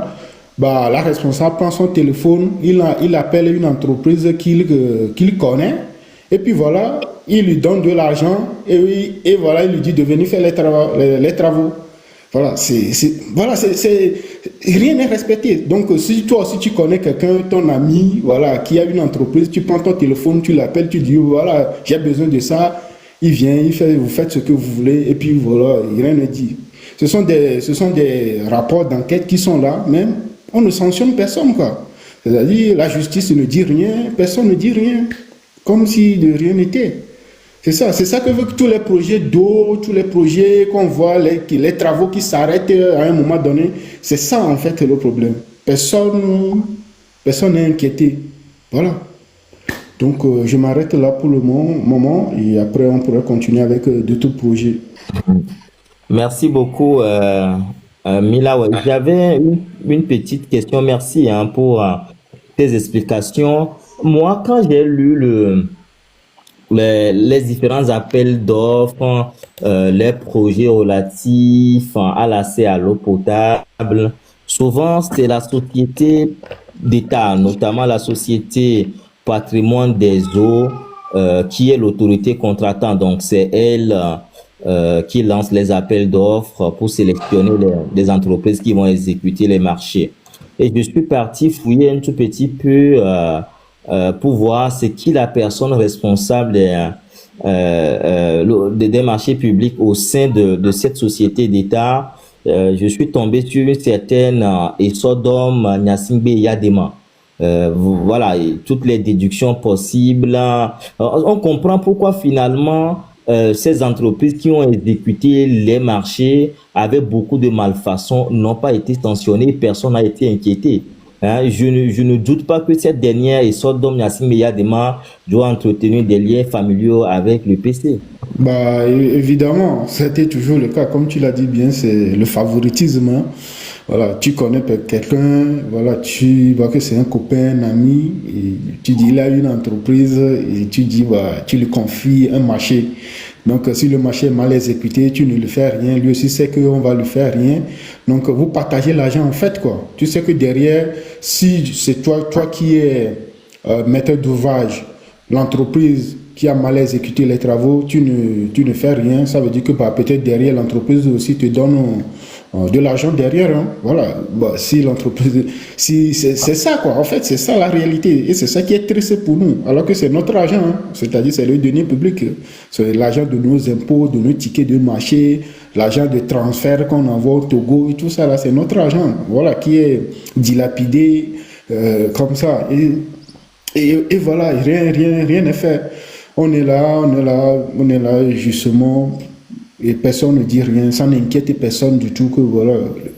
la responsable prend son téléphone, il appelle une entreprise qu'il connaît, et puis voilà, il lui donne de l'argent, et voilà, il lui dit de venir faire les travaux. Voilà, rien n'est respecté. Donc, si toi aussi tu connais quelqu'un, ton ami, voilà, qui a une entreprise, tu prends ton téléphone, tu l'appelles, tu dis, voilà, j'ai besoin de ça, il vient, vous faites ce que vous voulez, et puis voilà, rien ne dit. Ce sont des rapports d'enquête qui sont là, même, on ne sanctionne personne, quoi. C'est-à-dire, la justice ne dit rien, personne ne dit rien, comme si de rien n'était. C'est ça que veut que tous les projets d'eau, tous les projets qu'on voit, les travaux qui s'arrêtent à un moment donné, c'est ça en fait le problème. Personne n'est inquiété. Voilà. Donc je m'arrête là pour le moment et après on pourrait continuer avec d'autres projets. Merci beaucoup Mila. Ouais. J'avais une petite question. Merci pour tes explications. Moi, quand j'ai lu les différents appels d'offres, les projets relatifs à l'accès à l'eau potable, souvent c'est la société d'État, notamment la société Patrimoine des eaux, qui est l'autorité contractante. Donc c'est elle qui lance les appels d'offres pour sélectionner les entreprises qui vont exécuter les marchés. Et je suis parti fouiller un tout petit peu pour voir c'est qui la personne responsable des marchés publics au sein de cette société d'État. Je suis tombé sur une certaine Esodom Nyasingbe Yadema. Voilà, et toutes les déductions possibles. On comprend pourquoi finalement ces entreprises qui ont exécuté les marchés avec beaucoup de malfaçons n'ont pas été sanctionnées, personne n'a été inquiété. Hein, je ne doute pas que cette dernière, et Sodom Yacine Yadema, doit entretenir des liens familiaux avec le PC. Bah, évidemment, c'était toujours le cas. Comme tu l'as dit bien, c'est le favoritisme. Hein. Voilà, tu connais quelqu'un, voilà, tu vois que c'est un copain, un ami, et tu dis il a une entreprise et tu dis bah, tu lui confies un marché. Donc si le marché est mal exécuté, tu ne lui fais rien, lui aussi sait qu'on va lui faire rien. Donc vous partagez l'argent en fait quoi. Tu sais que derrière, si c'est toi qui es maître d'ouvrage, l'entreprise qui a mal exécuté les travaux, tu ne fais rien, ça veut dire que bah, peut-être derrière l'entreprise aussi te donne de l'argent derrière. Hein. Voilà, bah, si l'entreprise, si c'est ça quoi, en fait c'est ça la réalité et c'est ça qui est triste pour nous, alors que c'est notre argent, hein. C'est-à-dire c'est le denier public, c'est l'argent de nos impôts, de nos tickets de marché, l'argent de transfert qu'on envoie au Togo et tout ça là, c'est notre argent, voilà, qui est dilapidé comme ça et voilà, rien n'est fait. On est là justement. Et personne ne dit rien, ça n'inquiète personne du tout que voilà.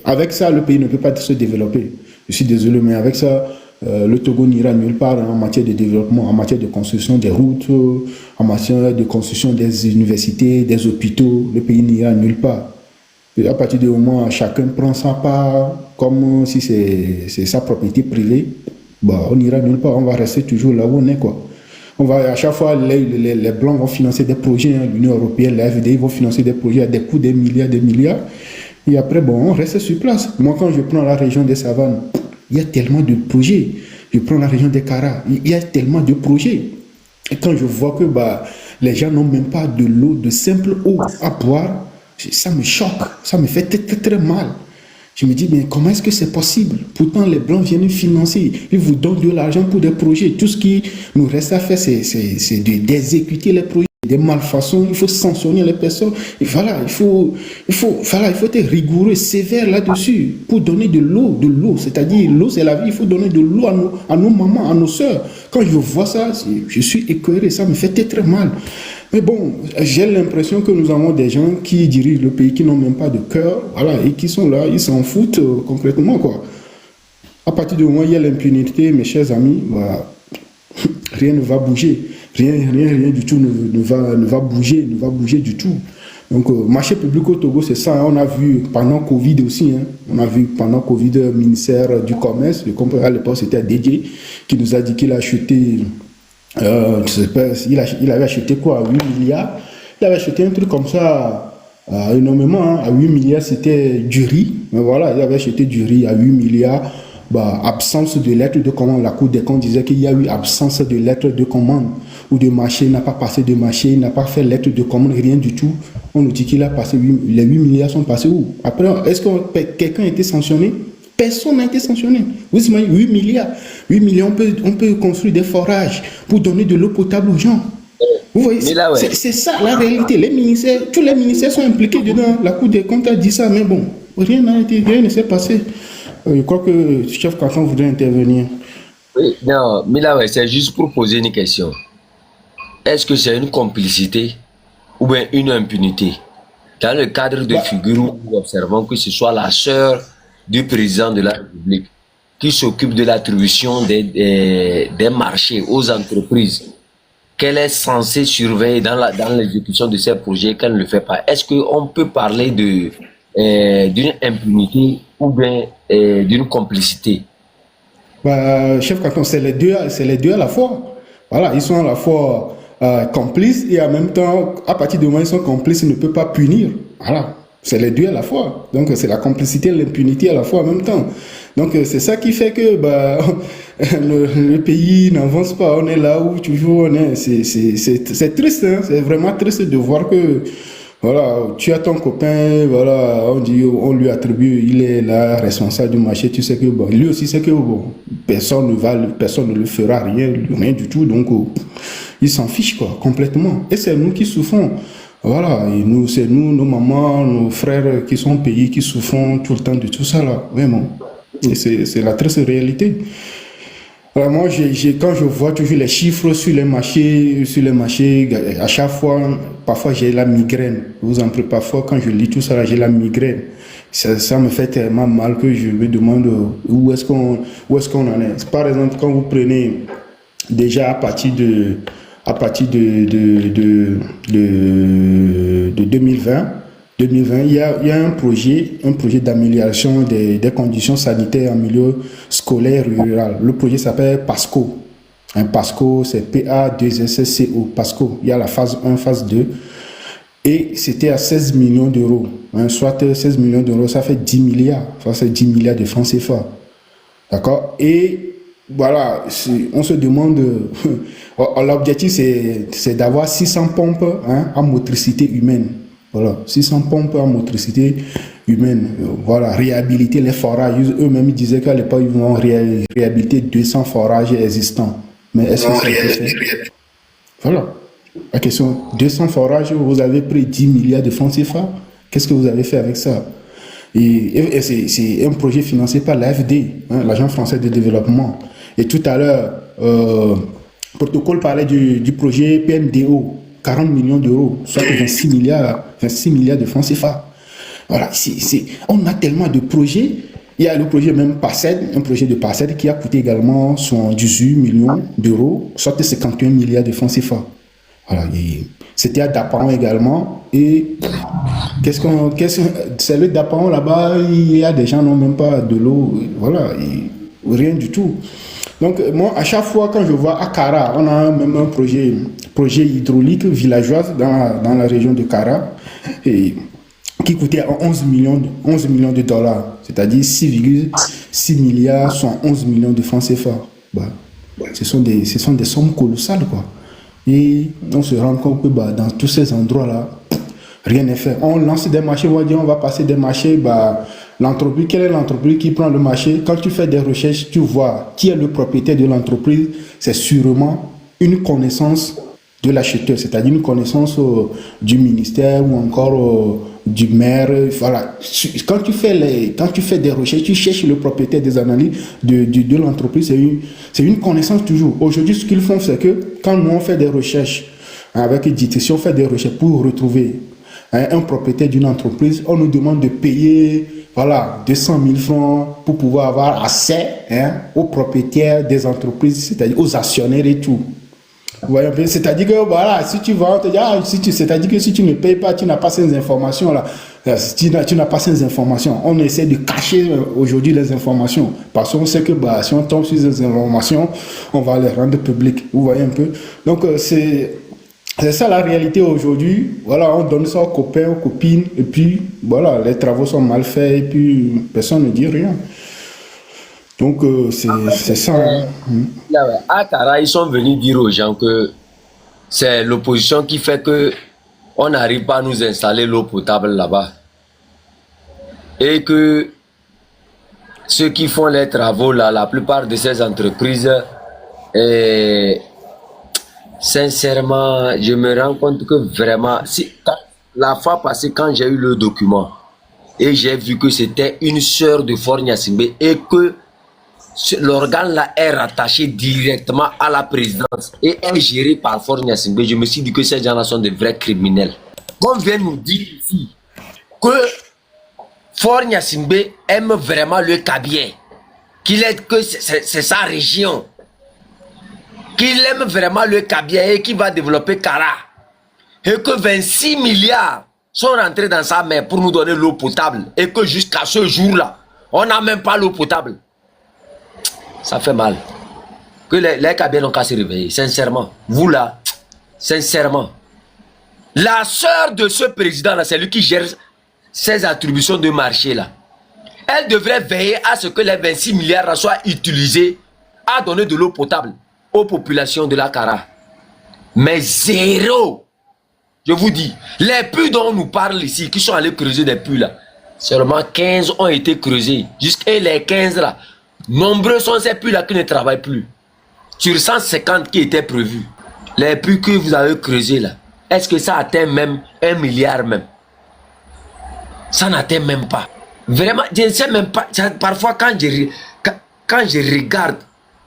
Avec ça, le pays ne peut pas se développer. Je suis désolé, mais avec ça, le Togo n'ira nulle part en matière de développement, en matière de construction des routes, en matière de construction des universités, des hôpitaux. Le pays n'ira nulle part. Et à partir du moment où chacun prend sa part, comme si c'est sa propriété privée, bah, on n'ira nulle part. On va rester toujours là où on est, quoi. On va, à chaque fois, les Blancs vont financer des projets, hein, l'Union européenne, la FDI vont financer des projets à des coûts des milliards. Et après, bon, on reste sur place. Moi, quand je prends la région des Savanes, il y a tellement de projets. Je prends la région des Kara, il y a tellement de projets. Et quand je vois que bah, les gens n'ont même pas de l'eau, de simple eau à boire, ça me choque, ça me fait très mal. Je me dis, mais comment est-ce que c'est possible? Pourtant, les Blancs viennent financer. Ils vous donnent de l'argent pour des projets. Tout ce qui nous reste à faire, c'est d'exécuter les projets. Des malfaçons, il faut sanctionner les personnes. Et voilà, il faut être rigoureux, sévère là-dessus pour donner de l'eau. C'est-à-dire, l'eau, c'est la vie. Il faut donner de l'eau à nos mamans, à nos sœurs. Quand je vois ça, je suis écœuré. Ça me fait très mal. Mais bon, j'ai l'impression que nous avons des gens qui dirigent le pays, qui n'ont même pas de cœur, voilà, et qui sont là, ils s'en foutent concrètement, quoi. À partir du moment où il y a l'impunité, mes chers amis, bah, rien ne va bouger. Rien du tout ne va bouger du tout. Donc, marché public au Togo, c'est ça. Hein, on a vu pendant Covid aussi. Hein, on a vu pendant Covid, ministère du Commerce, à l'époque c'était Dédié, qui nous a dit qu'il a acheté... je sais pas, il avait acheté quoi, à 8 milliards. Il avait acheté un truc comme ça énormément. Hein, à 8 milliards, c'était du riz. Mais voilà, il avait acheté du riz à 8 milliards. Bah, absence de lettre de commande. La Cour des comptes disait qu'il y a eu absence de lettre de commande ou de marché. Il n'a pas passé de marché, il n'a pas fait lettre de commande, rien du tout. On nous dit qu'il a passé les 8 milliards sont passés où? Après, est-ce que quelqu'un a été sanctionné? Personne n'a été sanctionné. Vous imaginez, 8 milliards. 8 milliards, on peut construire des forages pour donner de l'eau potable aux gens. Vous voyez, c'est ça la réalité. Tous les ministères sont impliqués dedans. La Cour des comptes a dit ça, mais bon, rien ne s'est passé. Je crois que le chef canton voudrait intervenir. Oui, non, mais là, c'est juste pour poser une question. Est-ce que c'est une complicité ou bien une impunité? Dans le cadre de figure où nous observons que ce soit la sœur du président de la République qui s'occupe de l'attribution des marchés aux entreprises, qu'elle est censée surveiller dans l'exécution de ces projets, qu'elle ne le fait pas. Est-ce qu'on peut parler d'une impunité ou bien d'une complicité? Bah, chef canton, c'est les deux à la fois. Voilà, ils sont à la fois complices et en même temps, à partir du moment où ils sont complices, ils ne peuvent pas punir. Voilà. C'est les deux à la fois. Donc, c'est la complicité et l'impunité à la fois en même temps. Donc, c'est ça qui fait que bah, le pays n'avance pas. On est là où toujours on est. C'est triste. Hein? C'est vraiment triste de voir que Voilà, tu as ton copain, voilà, on dit, on lui attribue, il est là, responsable du marché, tu sais que, bon, lui aussi sait que, bon, personne ne le fera rien du tout, donc, il s'en fiche, quoi, complètement. Et c'est nous qui souffrons. Voilà, et nous, c'est nous, nos mamans, nos frères qui sont payés, qui souffront tout le temps de tout ça, là, vraiment. Et c'est la triste réalité. Vraiment, quand je vois toujours les chiffres sur les marchés, à chaque fois, parfois j'ai la migraine. Vous en prenez parfois, quand je lis tout ça, j'ai la migraine. Ça me fait tellement mal que je me demande où est-ce qu'on en est. Par exemple, quand vous prenez déjà à partir de 2020, il y a un projet d'amélioration des conditions sanitaires en milieu scolaire rural. Le projet s'appelle PASCO. PASCO, c'est P-A-2-S-C-O, PASCO. Il y a la phase 1, phase 2. Et c'était à 16 millions d'euros. Soit 16 millions d'euros, ça fait 10 milliards. Ça fait 10 milliards de francs CFA. D'accord? Et voilà, on se demande, l'objectif c'est d'avoir 600 pompes à motricité humaine. Voilà, 600 pompes à motricité humaine. Voilà, réhabiliter les forages. Eux-mêmes disaient qu'à l'époque, ils vont réhabiliter 200 forages existants. Mais est-ce que ça a été fait? Voilà. La question, 200 forages, vous avez pris 10 milliards de francs CFA. Qu'est-ce que vous avez fait avec ça? Et c'est un projet financé par l'AFD, l'Agence française de développement. Et tout à l'heure, Protocole parlait du projet PMDO, 40 millions d'euros, soit 26 milliards de francs CFA. Voilà, on a tellement de projets. Il y a le projet même Parcel, un projet de Parcel qui a coûté également 18 millions d'euros, soit 51 milliards de francs CFA. Voilà, c'était à Daparon également. Et c'est le Daparon là-bas, il y a des gens qui n'ont même pas de l'eau, voilà, rien du tout. Donc, moi, à chaque fois, quand je vois à Kara, on a même un projet hydraulique villageois dans la région de Kara, et qui coûtait 11 millions de dollars, c'est-à-dire 6,6 milliards, soit 11 millions de francs CFA. Ce sont des sommes colossales, quoi. Et on se rend compte que dans tous ces endroits-là, rien n'est fait. On lance des marchés, on va dire on va passer des marchés, l'entreprise, quelle est l'entreprise qui prend le marché? Quand tu fais des recherches, tu vois qui est le propriétaire de l'entreprise, c'est sûrement une connaissance de l'acheteur, c'est-à-dire une connaissance du ministère ou encore du maire. Voilà. Quand tu fais des recherches, tu cherches le propriétaire des analyses de l'entreprise, c'est une connaissance toujours. Aujourd'hui, ce qu'ils font, c'est que quand nous on fait des recherches avec édition, on fait des recherches pour retrouver un propriétaire d'une entreprise, on nous demande de payer 200 000 francs pour pouvoir avoir accès aux propriétaires des entreprises, c'est-à-dire aux actionnaires et tout. Vous voyez un peu? C'est-à-dire que si tu vas, on te dit, c'est-à-dire que si tu ne payes pas, tu n'as pas ces informations-là. Tu n'as pas ces informations. On essaie de cacher aujourd'hui les informations. Parce qu'on sait que si on tombe sur ces informations, on va les rendre publiques. Vous voyez un peu? Donc, c'est ça la réalité aujourd'hui. Voilà, on donne ça aux copains, aux copines, et puis voilà, les travaux sont mal faits, et puis personne ne dit rien. Donc, c'est ça. À Kara, ils sont venus dire aux gens que c'est l'opposition qui fait que on n'arrive pas à nous installer l'eau potable là-bas. Et que ceux qui font les travaux là, la plupart de ces entreprises, sincèrement, je me rends compte que vraiment, la fois passée, quand j'ai eu le document et j'ai vu que c'était une sœur de Faure Gnassingbé et que l'organe là est rattaché directement à la présidence et est géré par Faure Gnassingbé, je me suis dit que ces gens-là sont des vrais criminels. On vient nous dire ici que Faure Gnassingbé aime vraiment le Kabylie, que c'est sa région, qu'il aime vraiment le Kabylie et qu'il va développer Kara, et que 26 milliards sont rentrés dans sa main pour nous donner l'eau potable, et que jusqu'à ce jour-là, on n'a même pas l'eau potable. Ça fait mal. Que les Kabylie n'ont qu'à se réveiller, sincèrement. Vous là, sincèrement. La sœur de ce président-là, c'est lui qui gère ces attributions de marché là. Elle devrait veiller à ce que les 26 milliards soient utilisés à donner de l'eau potable aux populations de la Kara. Mais zéro. Je vous dis, les puits dont on nous parle ici, qui sont allés creuser des puits là, seulement 15 ont été creusés. Jusqu'à les 15 là, nombreux sont ces puits là qui ne travaillent plus. Sur 150 qui étaient prévus. Les puits que vous avez creusés là, est-ce que ça atteint même 1 milliard même? Ça n'atteint même pas. Vraiment, je ne sais même pas. Parfois, quand je regarde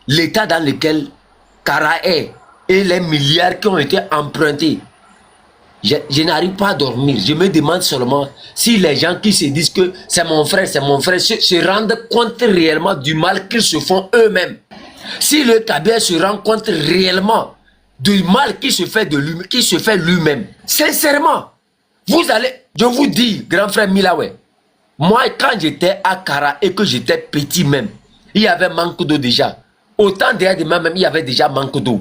l'état dans lequel Kara est et les milliards qui ont été empruntés, je n'arrive pas à dormir. Je me demande seulement si les gens qui se disent que c'est mon frère, se rendent compte réellement du mal qu'ils se font eux-mêmes. Si le Kabila se rend compte réellement du mal qui se fait lui-même, sincèrement, vous allez, je vous dis, grand frère Milawe, moi quand j'étais à Kara et que j'étais petit même, il y avait manque d'eau déjà. Autant derrière de moi même, il y avait déjà manque d'eau.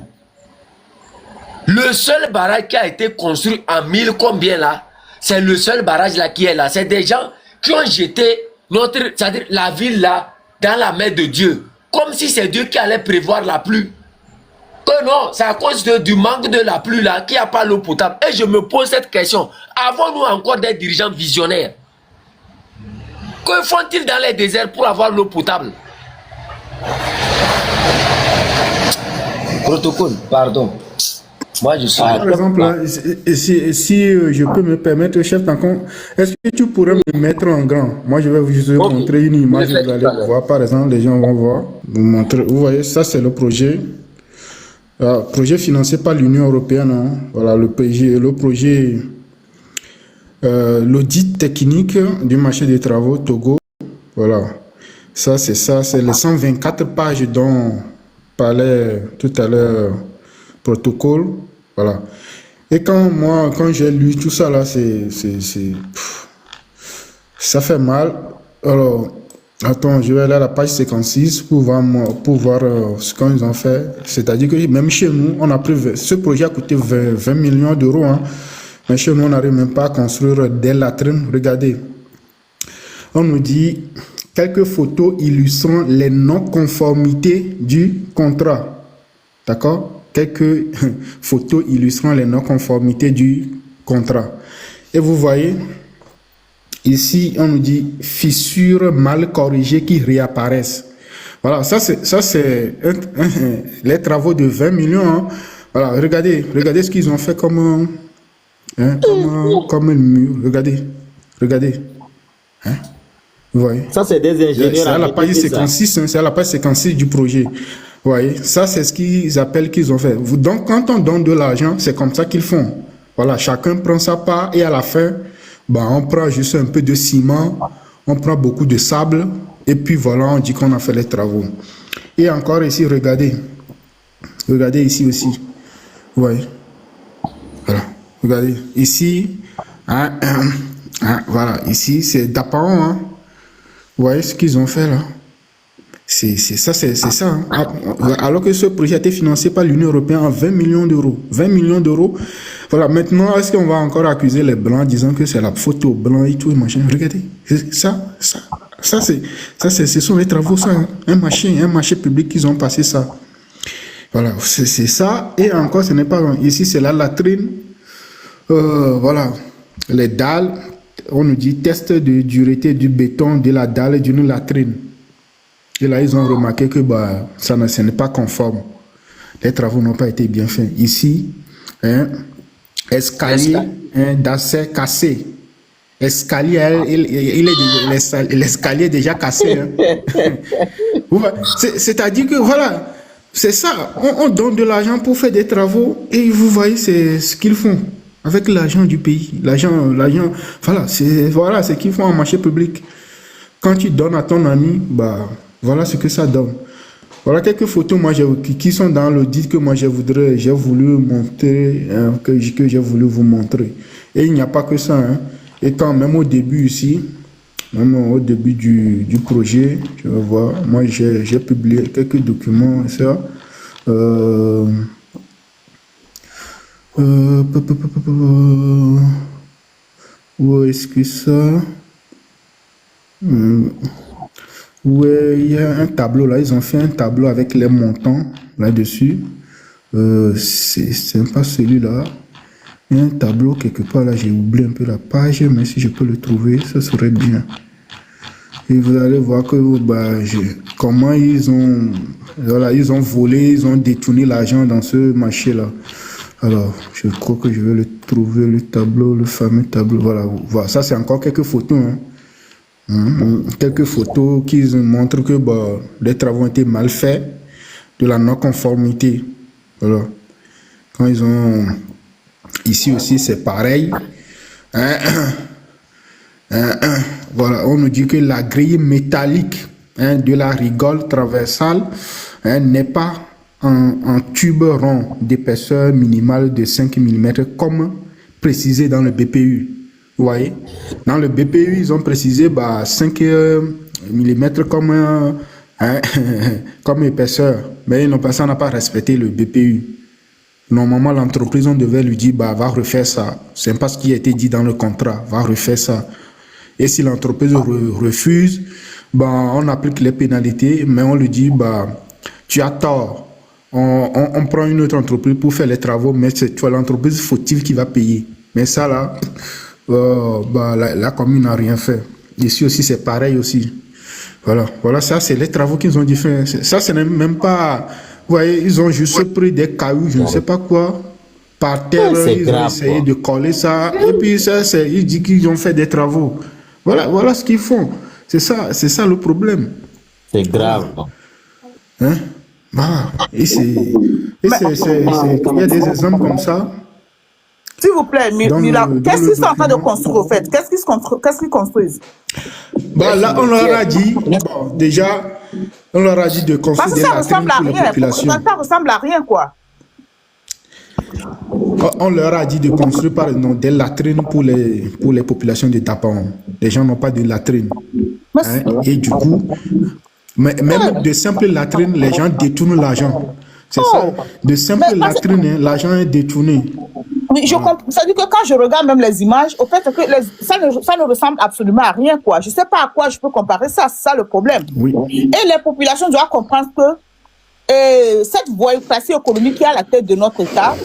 Le seul barrage qui a été construit en 1000 combien là, c'est le seul barrage là qui est là. C'est des gens qui ont jeté c'est-à-dire la ville là, dans la main de Dieu. Comme si c'est Dieu qui allait prévoir la pluie. Que non, c'est à cause du manque de la pluie là, qu'il n'y a pas l'eau potable. Et je me pose cette question. Avons-nous encore des dirigeants visionnaires? Que font-ils dans les déserts pour avoir l'eau potable? Protocole, pardon. Moi, je suis... Par exemple, là, si je peux me permettre, chef Tankon, est-ce que tu pourrais me mettre en grand? Moi, je vais vous montrer une image, vous allez voir, par exemple, les gens vont voir, vous montrer. Vous voyez, ça, c'est le projet. Projet financé par l'Union européenne. Hein. Voilà, le projet, l'audit technique du marché des travaux Togo. Voilà, ça, c'est les 124 pages dont parlait tout à l'heure protocole. Voilà. Et quand j'ai lu tout ça là, ça fait mal. Alors, attends, je vais aller à la page 56 pour voir ce qu'ils ont fait. C'est-à-dire que même chez nous, on a pris, ce projet a coûté 20 millions d'euros. Hein. Mais chez nous, on n'arrive même pas à construire des latrines. Regardez. On nous dit quelques photos illustrant les non-conformités du contrat. D'accord? Quelques photos illustrant les non-conformités du contrat. Et vous voyez, ici, on nous dit fissures mal corrigées qui réapparaissent. Voilà, ça c'est les travaux de 20 millions. Hein. Voilà, regardez ce qu'ils ont fait comme un mur. Regardez. Hein? Vous voyez? Ça, c'est des ingénieurs. C'est à la page 56, hein, c'est à la page 56 du projet. Vous voyez, ça c'est ce qu'ils appellent qu'ils ont fait. Donc quand on donne de l'argent, c'est comme ça qu'ils font. Voilà, chacun prend sa part et à la fin, on prend juste un peu de ciment, on prend beaucoup de sable et puis voilà, on dit qu'on a fait les travaux. Et encore ici, regardez ici aussi. Vous voyez, voilà, regardez ici, voilà, ici c'est d'apparent, hein. Vous voyez ce qu'ils ont fait là? C'est ça. Hein. Alors que ce projet a été financé par l'Union européenne en 20 millions d'euros. 20 millions d'euros. Voilà, maintenant, est-ce qu'on va encore accuser les Blancs disant que c'est la faute aux Blancs et tout, et machin? Regardez, ce sont les travaux, ça. Hein. Un marché public qu'ils ont passé ça. Voilà, c'est ça. Et encore, ce n'est pas... Ici, c'est la latrine. Voilà, les dalles. On nous dit test de dureté du béton de la dalle d'une latrine. Et là, ils ont remarqué que ce n'est pas conforme. Les travaux n'ont pas été bien faits. Ici, escalier d'accès cassé. Escalier, l'escalier est déjà cassé. Hein. C'est-à-dire que voilà, c'est ça. On donne de l'argent pour faire des travaux et vous voyez, c'est ce qu'ils font avec l'argent du pays. L'argent, voilà, c'est ce qu'ils font en marché public. Quand tu donnes à ton ami, voilà ce que ça donne. Voilà quelques photos qui sont dans l'audit que moi j'ai voulu montrer, que j'ai voulu vous montrer. Et il n'y a pas que ça. Hein. Et quand même au début ici, même au début du projet, je vais voir, moi j'ai publié quelques documents et ça. Où est-ce que ça? Ouais, il y a un tableau là, ils ont fait un tableau avec les montants là-dessus. C'est pas celui-là. Il y a un tableau quelque part là, j'ai oublié un peu la page, mais si je peux le trouver, ça serait bien. Et vous allez voir que comment ils ont volé, ils ont détourné l'argent dans ce marché-là. Alors, je crois que je vais le trouver, le tableau, le fameux tableau. Voilà, ça c'est encore quelques photos. Quelques photos qui montrent que les travaux ont été mal faits, de la non-conformité. Voilà. Quand ils ont... Ici aussi, c'est pareil. Voilà, on nous dit que la grille métallique de la rigole traversale n'est pas en tube rond d'épaisseur minimale de 5 mm comme précisé dans le BPU. Vous voyez, dans le BPU, ils ont précisé 5 mm comme épaisseur, mais ça n'a pas respecté le BPU. Normalement, l'entreprise, on devait lui dire, va refaire ça. C'est pas ce qui a été dit dans le contrat, va refaire ça. Et si l'entreprise refuse, on applique les pénalités, mais on lui dit, tu as tort. On prend une autre entreprise pour faire les travaux, mais c'est l'entreprise fautive qui va payer. Mais ça, là, la commune n'a rien fait. Ici aussi, c'est pareil aussi. Voilà, ça, c'est les travaux qu'ils ont dit faire. Ça, ce n'est même pas... Vous voyez, ils ont juste pris des cailloux, je ne sais pas quoi, par terre, ils ont essayé de coller ça, et puis ils disent qu'ils ont fait des travaux. Voilà ce qu'ils font. C'est ça le problème. C'est grave. Il y a des exemples comme ça. S'il vous plaît, Mila, qu'est-ce qu'ils sont en train de construire au fait? Qu'est-ce qu'ils construisent? Là, on leur a dit, déjà, on leur a dit de construire des latrines pour la population. Ça ressemble à rien, quoi. On leur a dit de construire des latrines pour les populations de Tapaon. Les gens n'ont pas de latrines. Et du coup, même de simples latrines, les gens détournent l'argent. C'est ça. De simples latrines, l'argent est détourné. Oui, je comprends. Ça veut dire que quand je regarde même les images, au fait, ça ne ressemble absolument à rien, quoi. Je ne sais pas à quoi je peux comparer ça. C'est ça le problème. Oui. Et les populations doivent comprendre que cette voyoucratie économique qui est à la tête de notre État,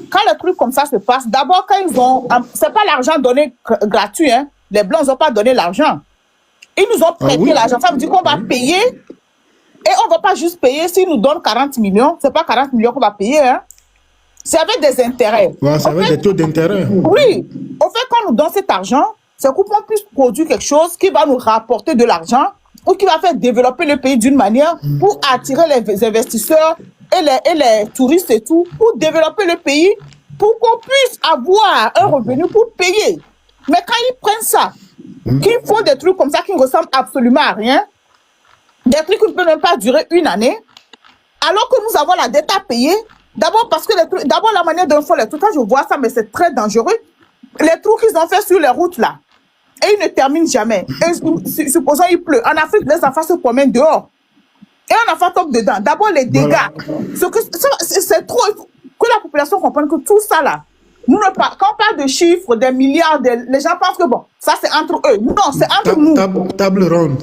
quand les trucs comme ça se passent, d'abord, quand ils ont... C'est pas l'argent donné gratuit, hein. Les Blancs n'ont pas donné l'argent. Ils nous ont prêté l'argent. Ça veut dire qu'on va payer. Et on ne va pas juste payer. S'ils nous donnent 40 millions, ce n'est pas 40 millions qu'on va payer, hein. C'est avec des intérêts. C'est avec des taux d'intérêt. Oui. Au fait, quand on nous donne cet argent, c'est qu'on puisse produire quelque chose qui va nous rapporter de l'argent ou qui va faire développer le pays d'une manière pour attirer les investisseurs et les touristes et tout, pour développer le pays, pour qu'on puisse avoir un revenu pour payer. Mais quand ils prennent ça, qu'ils font des trucs comme ça qui ne ressemblent absolument à rien, des trucs qui ne peuvent même pas durer une année, alors que nous avons la dette à payer. D'abord parce que d'abord la manière dont ils font les trucs, quand je vois ça, mais c'est très dangereux. Les trous qu'ils ont fait sur les routes là, et ils ne terminent jamais. Et supposons il pleut. En Afrique, les enfants se promènent dehors. Et un enfant tombe dedans. D'abord les dégâts. C'est trop. Que la population comprenne que tout ça là, quand on parle de chiffres, des milliards, les gens pensent que ça c'est entre eux. Non, c'est entre nous. Table ronde.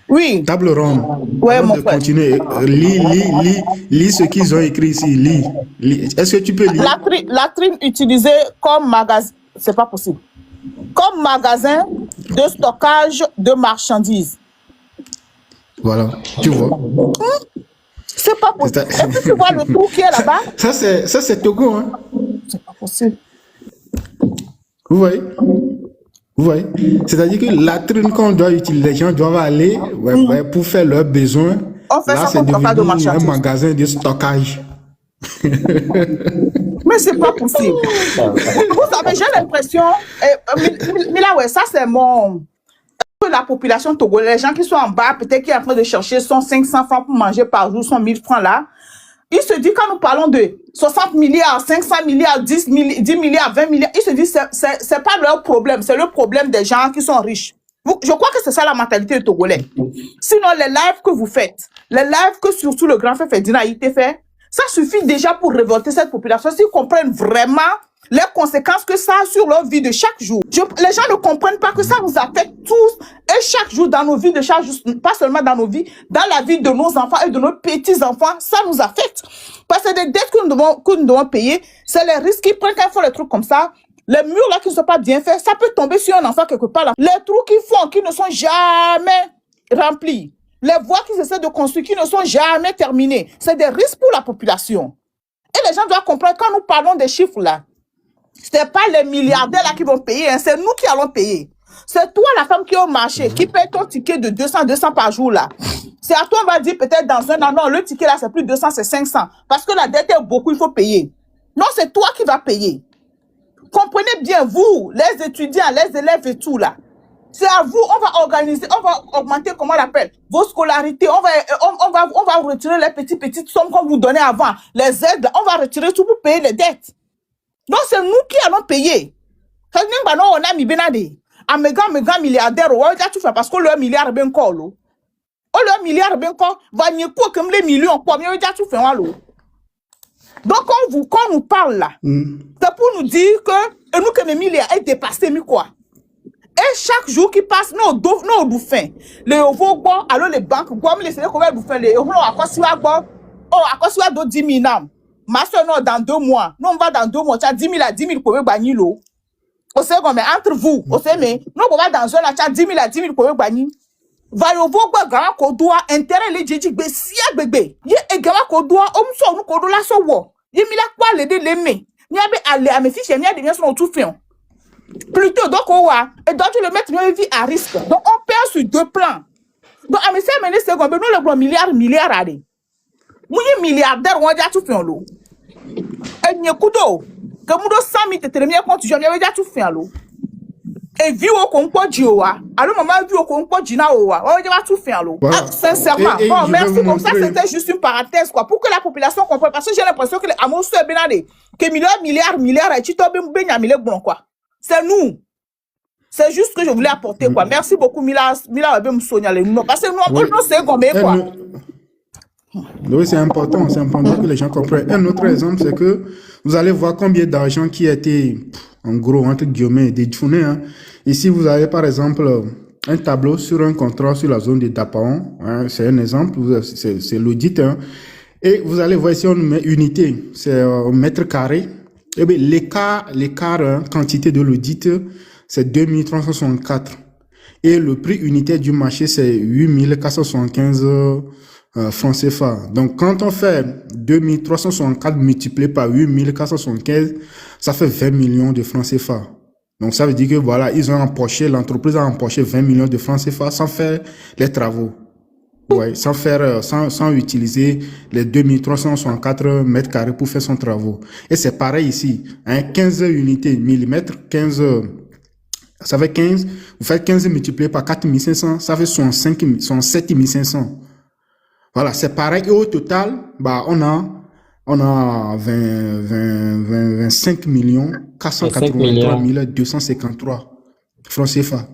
Oui. Table ronde. Ouais, mon frère. Continuer. Lis ce qu'ils ont écrit ici. Lis. Est-ce que tu peux lire? Latrine utilisée comme magasin. C'est pas possible. Comme magasin de stockage de marchandises. Voilà. Tu vois. C'est pas possible. Est-ce que tu vois le trou qui est là-bas? Ça, c'est Togo, hein. C'est pas possible. Vous voyez? C'est-à-dire que latrine qu'on doit utiliser, les gens doivent aller pour faire leurs besoins. On fait là, ça comme stockage de marchandises. Un magasin de stockage. Mais c'est pas possible. Vous savez, j'ai l'impression... Mais là, ouais, ça c'est mon... La population togolaise, les gens qui sont en bas, peut-être qui sont en train de chercher 500 francs pour manger par jour, 1000 francs là, ils se disent, quand nous parlons de 60 milliards, 500 milliards, 10 milliards, 20 milliards, ils se disent, c'est pas leur problème, c'est le problème des gens qui sont riches. Je crois que c'est ça la mentalité des Togolais. Sinon, les lives que vous faites, les lives que surtout le grand frère Ferdinand a été fait, Ça suffit déjà pour révolter cette population s'ils comprennent vraiment les conséquences que ça a sur leur vie de chaque jour. Les gens ne comprennent pas que ça nous affecte tous et chaque jour dans nos vies de chaque jour, pas seulement dans nos vies, dans la vie de nos enfants et de nos petits-enfants, ça nous affecte. Parce que des dettes que nous devons payer, c'est les risques qu'ils prennent quand ils font les trucs comme ça. Les murs là qui ne sont pas bien faits, ça peut tomber sur un enfant quelque part là. Les trous qu'ils font, qui ne sont jamais remplis. Les voies qu'ils essaient de construire, qui ne sont jamais terminées. C'est des risques pour la population. Et les gens doivent comprendre, quand nous parlons des chiffres là, ce n'est pas les milliardaires là qui vont payer, hein, c'est nous qui allons payer. C'est toi, la femme qui est au marché, qui paye ton ticket de 200 par jour là. C'est à toi, on va dire peut-être dans un an, non, le ticket là, c'est plus 200, c'est 500. Parce que la dette est beaucoup, il faut payer. Non, c'est toi qui vas payer. Comprenez bien, vous, les étudiants, les élèves et tout là. C'est à vous, on va organiser, on va augmenter, comment on l'appelle, vos scolarités, on va retirer les petites sommes qu'on vous donnait avant, les aides, là, on va retirer tout pour payer les dettes. Donc c'est nous qui allons payer. On a mis benade. Un méga milliardaire, on va tout faire parce que le milliard est bien colo. Oh, le milliard est bien colo, va n'y quoi comme les millions, quoi, mais on va tout faire. Donc quand on nous parle là, c'est pour nous dire que nous que les milliards est dépassé, mais quoi? Et chaque jour qui passe, nous bouffons. Les nouveaux bois, alors les banques, comme les sénégalais qu'on va bouffer, les euros, à quoi si on va, à quoi si on va 10 000 nam. Ma soeur, non, dans 2 mois. Nous, on va dans 2 mois, tu as 10 000 à 10 000 pour gagner l'eau. On sait mais entre vous, on sait, mais nous, on va dans un an, tu as 10 000 à 10 000 pour gagner. Va y avoir grand kodoa, intérêt les djidji, si à bébé. Yé, et grand kodoa, on nous kodo la so wo. Yé, mi la quoi l'aider l'aimer. Ni abe aller à mes fiches, ni a des biens sur tout fait. Plutôt, donc, on va, et donc, tu le mettre une vie à risque. Donc, on perd sur 2 plans. Donc, à mes c'est comme nous, le gros milliard à aller. Mouye milliardaire, on va déjà tout faire l'eau. Et n'y a kudo. Que moudo 100 000 te terminer compte, j'en avais déjà tout fait l'eau. Et vu au concours d'Iowa. Alors, maman, vu au concours d'Inaowa. On va déjà tout faire l'eau. Voilà. Sincèrement. Et Bon, merci. Comme ça, montrer... c'était juste une parenthèse, quoi. Pour que la population comprenne. Parce que j'ai l'impression que les amours sont bien allés. Que milliards, et tu tombes bien, bon, quoi. C'est nous. C'est juste ce que je voulais apporter, quoi. Merci beaucoup, Mila, parce que nous, c'est combien, quoi. Oui, c'est important que les gens comprennent. Un autre exemple, c'est que vous allez voir combien d'argent qui a été, en gros, entre guillemets, détourné. Hein. Ici, vous avez par exemple un tableau sur un contrat sur la zone de Dapaon. Hein, c'est un exemple, c'est l'audit. Hein. Et vous allez voir ici, on met unité, c'est mètre carré. Et bien, l'écart, quantité de l'audit, c'est 2364. Et le prix unitaire du marché, c'est 8475 francs CFA. Donc, quand on fait 2364 multiplié par 8475, ça fait 20 millions de francs CFA. Donc, ça veut dire que voilà, l'entreprise a empoché 20 millions de francs CFA sans faire les travaux. Ouais, sans utiliser les 2364 mètres carrés pour faire son travaux. Et c'est pareil ici, hein, 15 unités millimètres, 15, ça fait 15, vous faites 15 multiplié par 4500, ça fait 7500. Voilà, c'est pareil. Et au total, bah, on a 25 millions 483 253 francs CFA.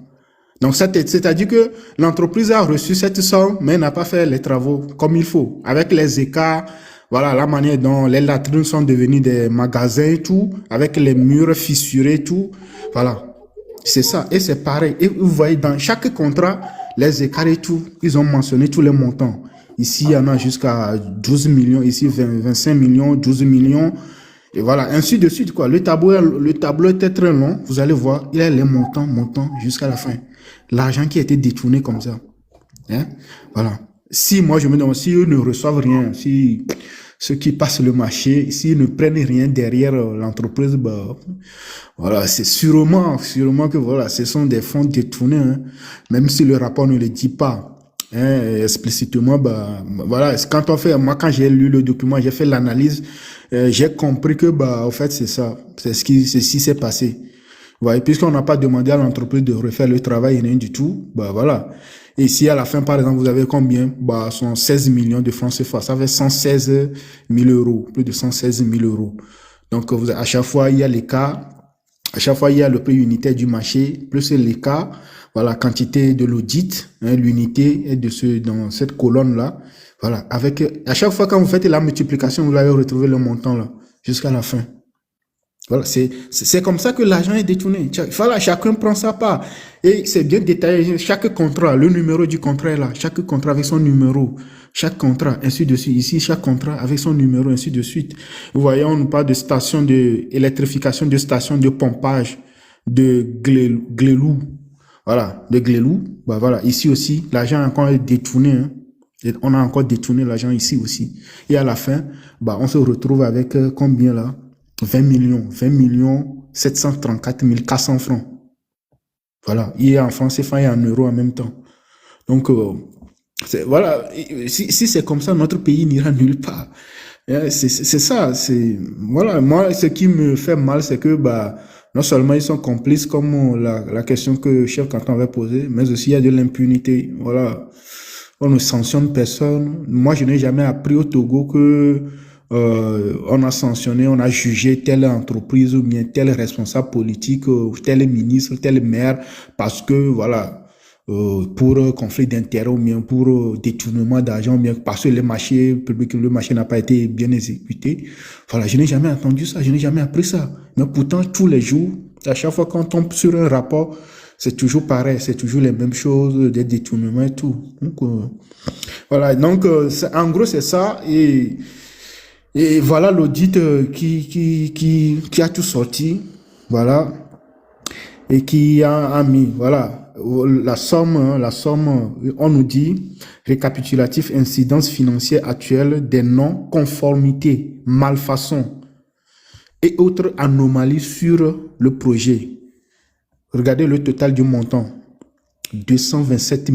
Donc, c'est-à-dire que l'entreprise a reçu cette somme, mais n'a pas fait les travaux comme il faut. Avec les écarts, voilà, la manière dont les latrines sont devenues des magasins et tout, avec les murs fissurés et tout. Voilà. C'est ça. Et c'est pareil. Et vous voyez, dans chaque contrat, les écarts et tout, ils ont mentionné tous les montants. Ici, il y en a jusqu'à 12 millions. Ici, 25 millions, 12 millions. Et voilà, ainsi de suite, quoi. Le tableau était très long. Vous allez voir, il y a les montants jusqu'à la fin. L'argent qui a été détourné comme ça. Hein? Voilà. Si moi, je me demande, si eux ne reçoivent rien, si ceux qui passent le marché, s'ils ne prennent rien derrière l'entreprise, bah, voilà, c'est sûrement que voilà, ce sont des fonds détournés, hein. Même si le rapport ne le dit pas. Hein, explicitement, bah, voilà, quand j'ai lu le document, j'ai fait l'analyse, j'ai compris que, bah, en fait, c'est ça. C'est ce qui s'est passé. Vous voyez, puisqu'on n'a pas demandé à l'entreprise de refaire le travail, rien du tout, bah, voilà. Et si à la fin, par exemple, vous avez combien? Bah, sont 16 millions de francs CFA. Ça fait 116 000 euros. Plus de 116 000 euros. Donc, à chaque fois, il y a l'écart. À chaque fois, il y a le prix unitaire du marché, plus l'écart. Voilà, quantité de l'audit, hein, l'unité est dans cette colonne-là. Voilà, à chaque fois quand vous faites la multiplication, vous allez retrouver le montant là, jusqu'à la fin. Voilà, c'est comme ça que l'argent est détourné. Voilà, chacun prend sa part. Et c'est bien détaillé. Chaque contrat, le numéro du contrat est là. Chaque contrat avec son numéro. Chaque contrat, ainsi de suite. Ici, chaque contrat avec son numéro, ainsi de suite. Vous voyez, on nous parle de station d'électrification, de station de pompage, de Glelou. Voilà, de Glelou. Bah voilà, ici aussi, l'argent a encore été détourné. Hein. Et on a encore détourné l'argent ici aussi. Et à la fin, bah, on se retrouve avec combien là? 20 millions 734 400 francs. Voilà, il est en francs CFA et en euros en même temps. Donc, voilà, si c'est comme ça, notre pays n'ira nulle part. C'est ça, voilà, moi, ce qui me fait mal, c'est que, bah, non seulement ils sont complices, comme la question que le chef canton avait posée, mais aussi il y a de l'impunité. Voilà, on ne sanctionne personne. Moi, je n'ai jamais appris au Togo que on a sanctionné, on a jugé telle entreprise ou bien tel responsable politique, tel ministre, tel maire, parce que voilà, pour conflit d'intérêts ou bien pour détournement d'argent, ou bien parce que le marché public, le marché n'a pas été bien exécuté. Voilà, je n'ai jamais entendu ça, je n'ai jamais appris ça. Mais pourtant, tous les jours, à chaque fois qu'on tombe sur un rapport, c'est toujours pareil, c'est toujours les mêmes choses, des détournements et tout. Donc, voilà, donc en gros, c'est ça. Et voilà l'audit qui a tout sorti, voilà, et qui a mis, voilà, la somme, on nous dit, récapitulatif incidences financières actuelles des non-conformités, malfaçons et autres anomalies sur le projet. Regardez le total du montant, 227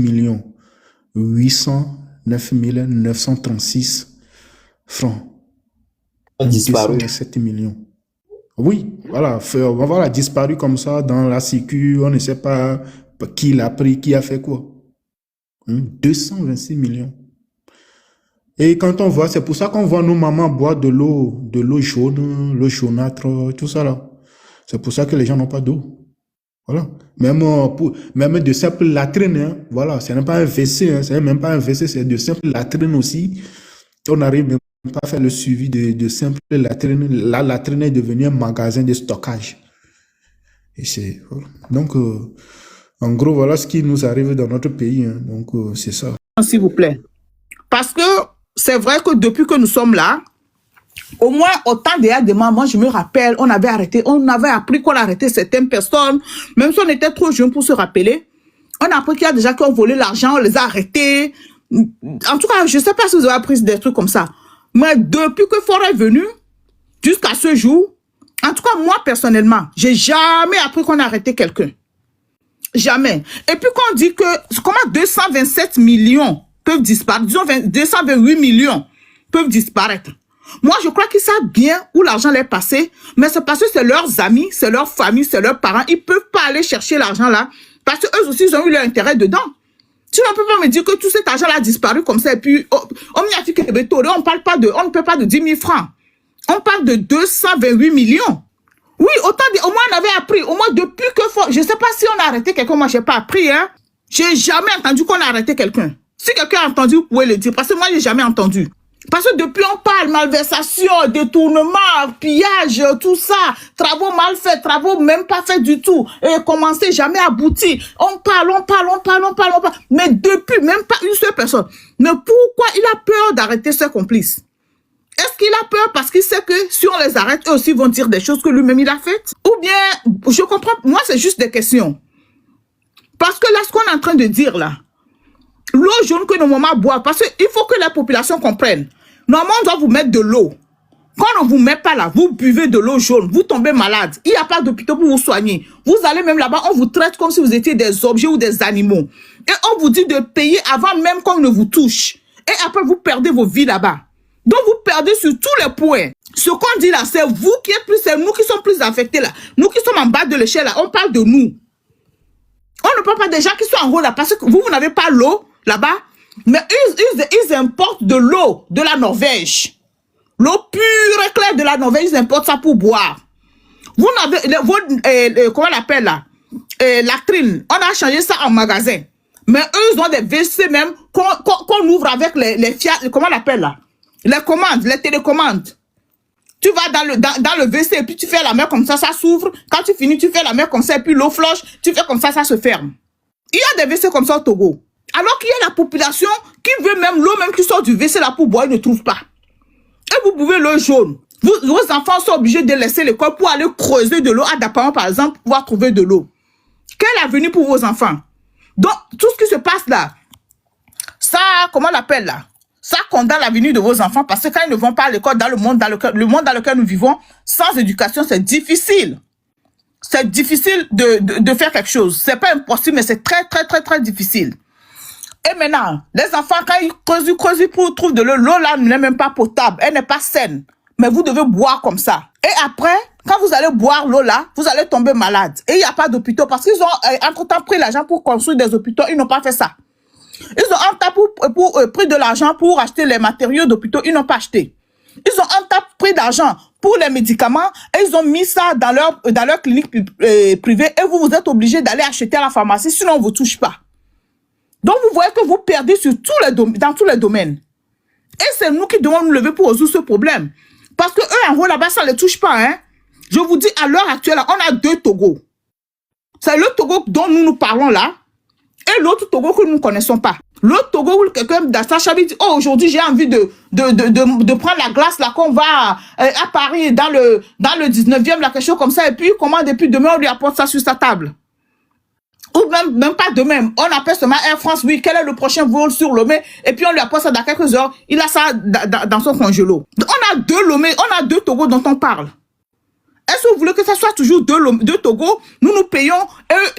809 936 francs. Disparu. 227 millions. Oui, voilà, disparu comme ça dans la sécu, on ne sait pas qui l'a pris, qui a fait quoi. 226 millions. Et quand on voit, c'est pour ça qu'on voit nos mamans boire de l'eau jaune, l'eau jaunâtre, tout ça là. C'est pour ça que les gens n'ont pas d'eau. Voilà. Même de simples latrines, hein. Voilà, ce n'est pas un WC, hein. C'est même pas un WC, c'est de simples latrines aussi. On arrive même pas à faire le suivi de simples latrines. La latrine est devenue un magasin de stockage. Et c'est, voilà. Donc, en gros, voilà ce qui nous arrive dans notre pays, hein. Donc, c'est ça. S'il vous plaît. Parce que c'est vrai que depuis que nous sommes là, au moins autant d'EADEMA, moi je me rappelle, on avait appris qu'on a arrêté certaines personnes, même si on était trop jeunes pour se rappeler. On a appris qu'il y a des gens qui ont volé l'argent, on les a arrêtés. En tout cas, je ne sais pas si vous avez appris des trucs comme ça. Mais depuis que Fort est venu, jusqu'à ce jour, en tout cas, moi personnellement, j'ai jamais appris qu'on a arrêté quelqu'un. Jamais. Et puis qu'on dit que, comment 227 millions peuvent disparaître, disons 228 millions peuvent disparaître. Moi, je crois qu'ils savent bien où l'argent est passé, mais c'est parce que c'est leurs amis, c'est leur famille, c'est leurs parents. Ils ne peuvent pas aller chercher l'argent là, parce qu'eux aussi, ils ont eu leur intérêt dedans. Tu ne peux pas me dire que tout cet argent là a disparu comme ça, et puis, on ne parle pas de 10 000 francs. On parle de 228 millions. Oui, au moins on avait appris, au moins depuis que, je ne sais pas si on a arrêté quelqu'un, moi je n'ai pas appris, hein. J'ai jamais entendu qu'on a arrêté quelqu'un. Si quelqu'un a entendu, vous pouvez le dire, parce que moi j'ai jamais entendu. Parce que depuis on parle malversation, détournement, pillage, tout ça, travaux mal faits, travaux même pas faits du tout, et commencé, jamais abouti. On parle. Mais depuis, même pas une seule personne. Mais pourquoi il a peur d'arrêter ses complices? Est-ce qu'il a peur parce qu'il sait que si on les arrête, eux aussi vont dire des choses que lui-même il a faites? Ou bien, je comprends, moi c'est juste des questions. Parce que là, ce qu'on est en train de dire là, l'eau jaune que nos mamans boivent, parce qu'il faut que la population comprenne. Normalement, on doit vous mettre de l'eau. Quand on ne vous met pas là, vous buvez de l'eau jaune, vous tombez malade. Il n'y a pas d'hôpital pour vous soigner. Vous allez même là-bas, on vous traite comme si vous étiez des objets ou des animaux. Et on vous dit de payer avant même qu'on ne vous touche. Et après, vous perdez vos vies là-bas. Donc, vous perdez sur tous les points. Ce qu'on dit là, c'est vous qui êtes plus, c'est nous qui sommes plus affectés là. Nous qui sommes en bas de l'échelle là, on parle de nous. On ne parle pas des gens qui sont en haut là, parce que vous n'avez pas l'eau là-bas. Mais ils importent de l'eau de la Norvège. L'eau pure et claire de la Norvège, ils importent ça pour boire. Vous n'avez, comment on l'appelle là? Latrine. On a changé ça en magasin. Mais eux, ils ont des WC même qu'on ouvre avec les Fiat, comment on appelle là? Les commandes, les télécommandes. Tu vas dans le WC et puis tu fais la main comme ça s'ouvre. Quand tu finis, tu fais la main comme ça et puis l'eau floche, tu fais comme ça se ferme. Il y a des WC comme ça au Togo. Alors qu'il y a la population qui veut même l'eau même qui sort du WC là pour boire, ils ne trouvent pas. Et vous pouvez l'eau jaune. Vos enfants sont obligés de laisser l'école pour aller creuser de l'eau à Dapaon par exemple pour pouvoir trouver de l'eau. Quel avenir pour vos enfants? Donc, tout ce qui se passe là, ça, comment on l'appelle là? Ça condamne l'avenir de vos enfants parce que quand ils ne vont pas à l'école dans le monde dans lequel nous vivons, sans éducation, c'est difficile. C'est difficile de faire quelque chose. C'est pas impossible, mais c'est très difficile. Et maintenant, les enfants, quand ils creusent pour trouver de l'eau, l'eau là n'est même pas potable, elle n'est pas saine. Mais vous devez boire comme ça. Et après, quand vous allez boire l'eau là, vous allez tomber malade. Et il n'y a pas d'hôpitaux parce qu'ils ont entre-temps pris l'argent pour construire des hôpitaux, ils n'ont pas fait ça. Ils ont en tas pris de l'argent pour acheter les matériaux d'hôpitaux, ils n'ont pas acheté. Ils ont en tas pris d'argent pour les médicaments et ils ont mis ça dans leur clinique privée et vous êtes obligé d'aller acheter à la pharmacie, sinon on ne vous touche pas. Donc vous voyez que vous perdez dans tous les domaines. Et c'est nous qui devons nous lever pour résoudre ce problème. Parce que eux, en haut là-bas, ça ne les touche pas. Hein? Je vous dis, à l'heure actuelle, on a 2 Togos. C'est le Togo dont nous parlons là et l'autre Togo que nous ne connaissons pas. L'autre Togo où quelqu'un d'Astacha dit, oh, aujourd'hui, j'ai envie de prendre la glace là qu'on va à Paris dans le 19e, là, quelque chose comme ça, et puis commande, et puis demain, on lui apporte ça sur sa table. Ou même pas demain. On appelle seulement Air France, oui, quel est le prochain vol sur Lomé, et puis on lui apporte ça dans quelques heures, il a ça dans son congélo. On a 2 Lomé, on a 2 Togo dont on parle. Est-ce que vous voulez que ça soit toujours 2 Togo, nous payons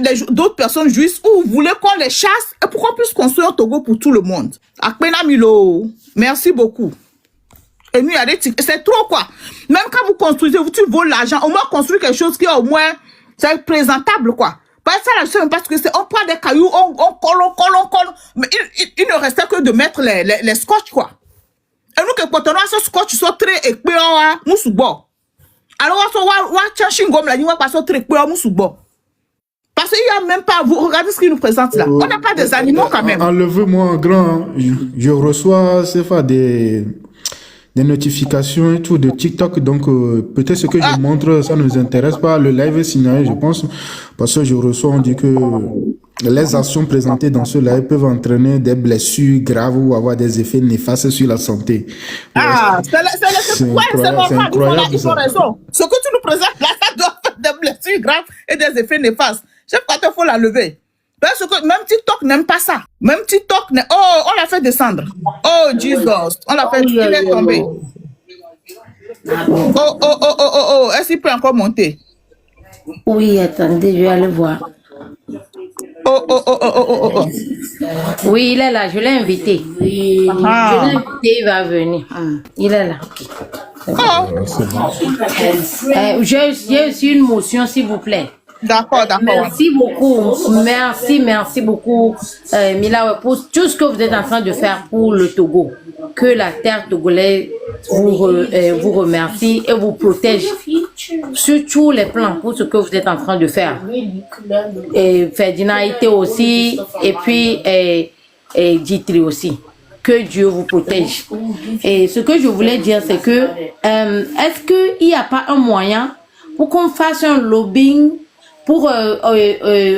et d'autres personnes jouissent, ou vous voulez qu'on les chasse et pour qu'on puisse construire un Togo pour tout le monde? Akpena Milo, merci beaucoup. Et nous, c'est trop quoi. Même quand vous construisez, tu voles l'argent, au moins construire quelque chose qui est au moins c'est présentable quoi. Parce que c'est on prend des cailloux, on colle. Mais il ne restait que de mettre les scotch quoi. Et nous que quand on a ce scotch, ils sont très épais, nous sous bord. Alors, parce qu'il n'y a même pas, vous regardez ce qu'il nous présente là. On n'a pas des animaux quand même. Enlevez-moi, grand, je reçois des notifications et tout de TikTok, donc peut-être ce que je montre, ça ne nous intéresse pas. Le live est signalé, je pense, parce que je reçois, on dit que les actions présentées dans ce live peuvent entraîner des blessures graves ou avoir des effets néfastes sur la santé. C'est incroyable. Ils ont raison. Ce que tu nous présentes là, ça doit faire des blessures graves et des effets néfastes. Je crois qu'il faut la lever. Parce que même TikTok n'aime pas ça. Même TikTok, on l'a fait descendre. Oh, Jesus. On l'a fait, il est tombé. Oh, est-ce qu'il peut encore monter? Oui, attendez, je vais aller voir. Oh. Oui, il est là, je l'ai invité. Oui. Je l'ai invité, il va venir. Il est là. J'ai aussi une motion, s'il vous plaît. D'accord. Merci beaucoup, Mila, pour tout ce que vous êtes en train de faire pour le Togo. Que la terre togolaise vous remercie et vous protège sur tous les plans pour ce que vous êtes en train de faire. Et Ferdinand était aussi, et puis Ditri aussi. Que Dieu vous protège. Et ce que je voulais dire, c'est que est-ce qu'il n'y a pas un moyen pour qu'on fasse un lobbying pour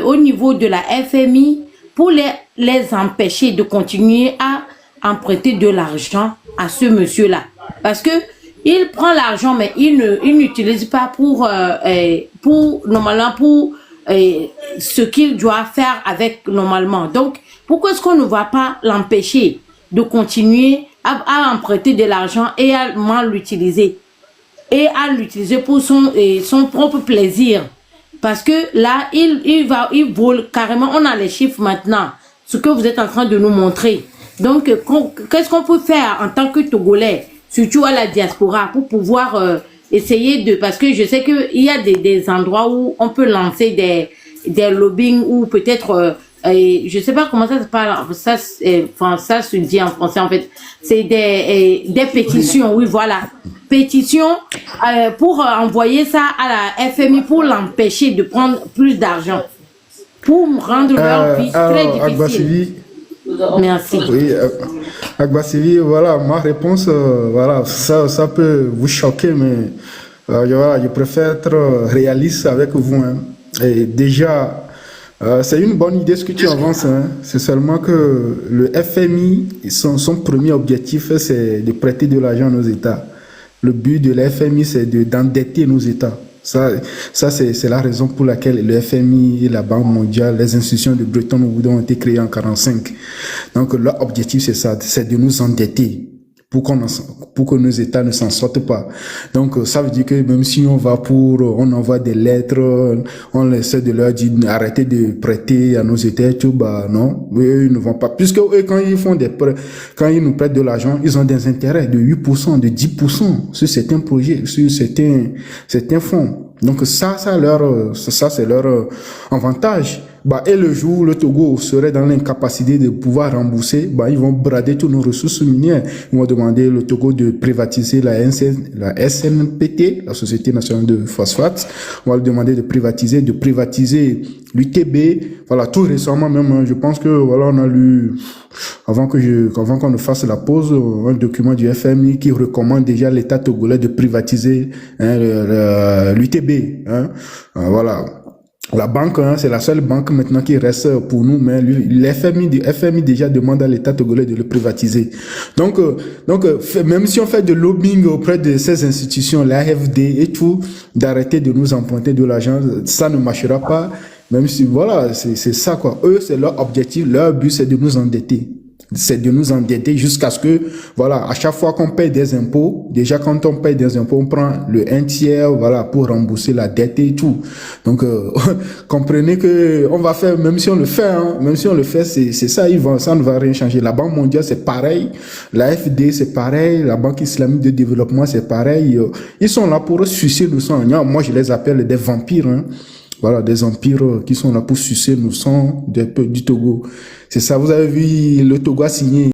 au niveau de la FMI pour les empêcher de continuer à emprunter de l'argent à ce monsieur-là, parce que il prend l'argent mais il n'utilise pas pour ce qu'il doit faire avec normalement. Donc pourquoi est-ce qu'on ne va pas l'empêcher de continuer à emprunter de l'argent et à mal l'utiliser pour son propre plaisir? Parce que là, il vole carrément. On a les chiffres maintenant, ce que vous êtes en train de nous montrer. Donc, qu'est-ce qu'on peut faire en tant que Togolais, surtout à la diaspora, pour pouvoir essayer parce que je sais qu'il y a des endroits où on peut lancer des lobbying ou peut-être, je sais pas comment ça se parle, ça se dit en français en fait. C'est des pétitions, oui voilà. Pétition pour envoyer ça à la FMI pour l'empêcher de prendre plus d'argent. pour rendre leur vie très difficile. Agbasevi, Merci. oui, Agbasevi, voilà, ma réponse, voilà, ça peut vous choquer, mais voilà, je préfère être réaliste avec vous. Hein. Et déjà, c'est une bonne idée ce que tu avances. Hein. C'est seulement que le FMI, son premier objectif, c'est de prêter de l'argent à nos États. Le but de la FMI, c'est d'endetter nos États. Ça c'est la raison pour laquelle le FMI, la Banque mondiale, les institutions de Bretton Woods ont été créées en 1945. Donc leur objectif, c'est ça, c'est de nous endetter pour que nos États ne s'en sortent pas. Donc ça veut dire que même si on envoie des lettres, on essaie de leur dire arrêtez de prêter à nos États, tout, bah non, eux ils ne vont pas. Puisque eux quand ils font des prêts, quand ils nous prêtent de l'argent, ils ont des intérêts de 8%, de 10% sur certains projets, sur certains fonds. Donc ça c'est leur avantage. Bah, et le jour où le Togo serait dans l'incapacité de pouvoir rembourser, bah, ils vont brader toutes nos ressources minières. Ils vont demander le Togo de privatiser la SNPT, la Société Nationale de Phosphate. On va lui demander de privatiser l'UTB. Voilà, tout récemment même, je pense que, voilà, on a lu, avant qu'on ne fasse la pause, un document du FMI qui recommande déjà à l'État togolais de privatiser, l'UTB, hein. Voilà. La banque, hein, c'est la seule banque maintenant qui reste pour nous, mais l'FMI déjà demande à l'État togolais de le privatiser. Donc, même si on fait de lobbying auprès de ces institutions, l'AFD et tout, d'arrêter de nous emprunter de l'argent, ça ne marchera pas. Même si, voilà, c'est ça, quoi. Eux, c'est leur objectif, leur but, c'est de nous endetter. C'est de nous endetter jusqu'à ce que, voilà, à chaque fois qu'on paye des impôts, déjà quand on paye des impôts, on prend le 1/3, voilà, pour rembourser la dette et tout. Donc, comprenez que on va faire, même si on le fait, c'est ça, ça ne va rien changer. La Banque mondiale, c'est pareil. L'AFD, c'est pareil. La Banque islamique de développement, c'est pareil. Ils sont là pour sucer le sang. Moi, je les appelle des vampires, hein. Voilà, des empires qui sont là pour sucer le sang du Togo. C'est ça, vous avez vu, le Togo a signé